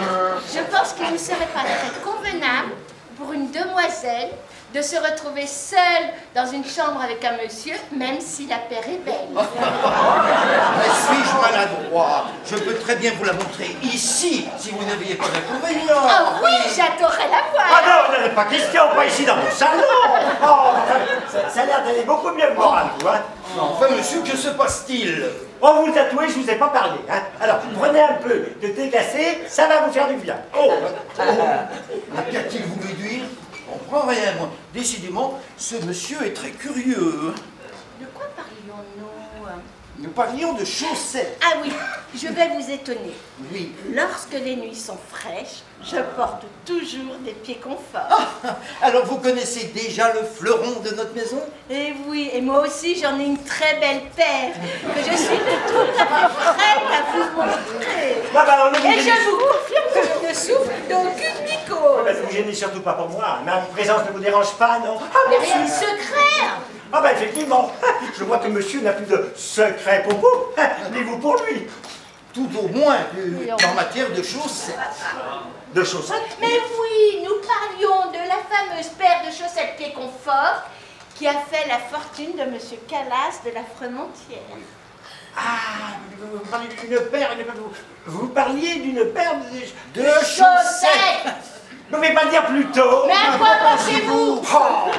je pense qu'il ne serait pas très convenable pour une demoiselle de se retrouver seule dans une chambre avec un monsieur, même si la paire est belle. Mais suis-je maladroit? Je peux très bien vous la montrer ici, si vous n'aviez pas d'inconvénient. Ah oui, j'adorerais la voir. Ah non, il n'y en a pas question, pas ici dans mon salon. Oh, ça a l'air d'aller beaucoup mieux que moi, vous, hein. Enfin, monsieur, que se passe-t-il? Oh, vous le tatouez, je vous ai pas parlé, hein. Alors, prenez un peu de thé glacé, ça va vous faire du bien. Oh, Mais qu'a-t-il voulu dire? On comprend rien, moi. Décidément, ce monsieur est très curieux. De quoi parlions-nous? Nous parlions de chaussettes. Ah oui, je vais vous étonner. Oui. Lorsque les nuits sont fraîches, je porte toujours des pieds confort. Ah, alors vous connaissez déjà le fleuron de notre maison? Et oui, et moi aussi j'en ai une très belle paire que je suis tout à fait prête à vous montrer. Et je vous confirme que je ne souffre d'aucune mycose. Ne vous gênez surtout pas pour moi. Ma présence ne vous dérange pas, non? Ah, Mais rien de secret. Ah ben effectivement, je vois que monsieur n'a plus de secret pour vous, ni vous pour lui. Tout au moins en matière de chaussettes. De chaussettes? Mais oui, nous parlions de la fameuse paire de chaussettes pieds confort qui a fait la fortune de monsieur Calas de la Frémontière. Ah, vous parliez d'une paire, vous parliez d'une paire de Chaussettes. Vous ne pouvez pas le dire plus tôt? Mais à quoi pensez-vous? Oh.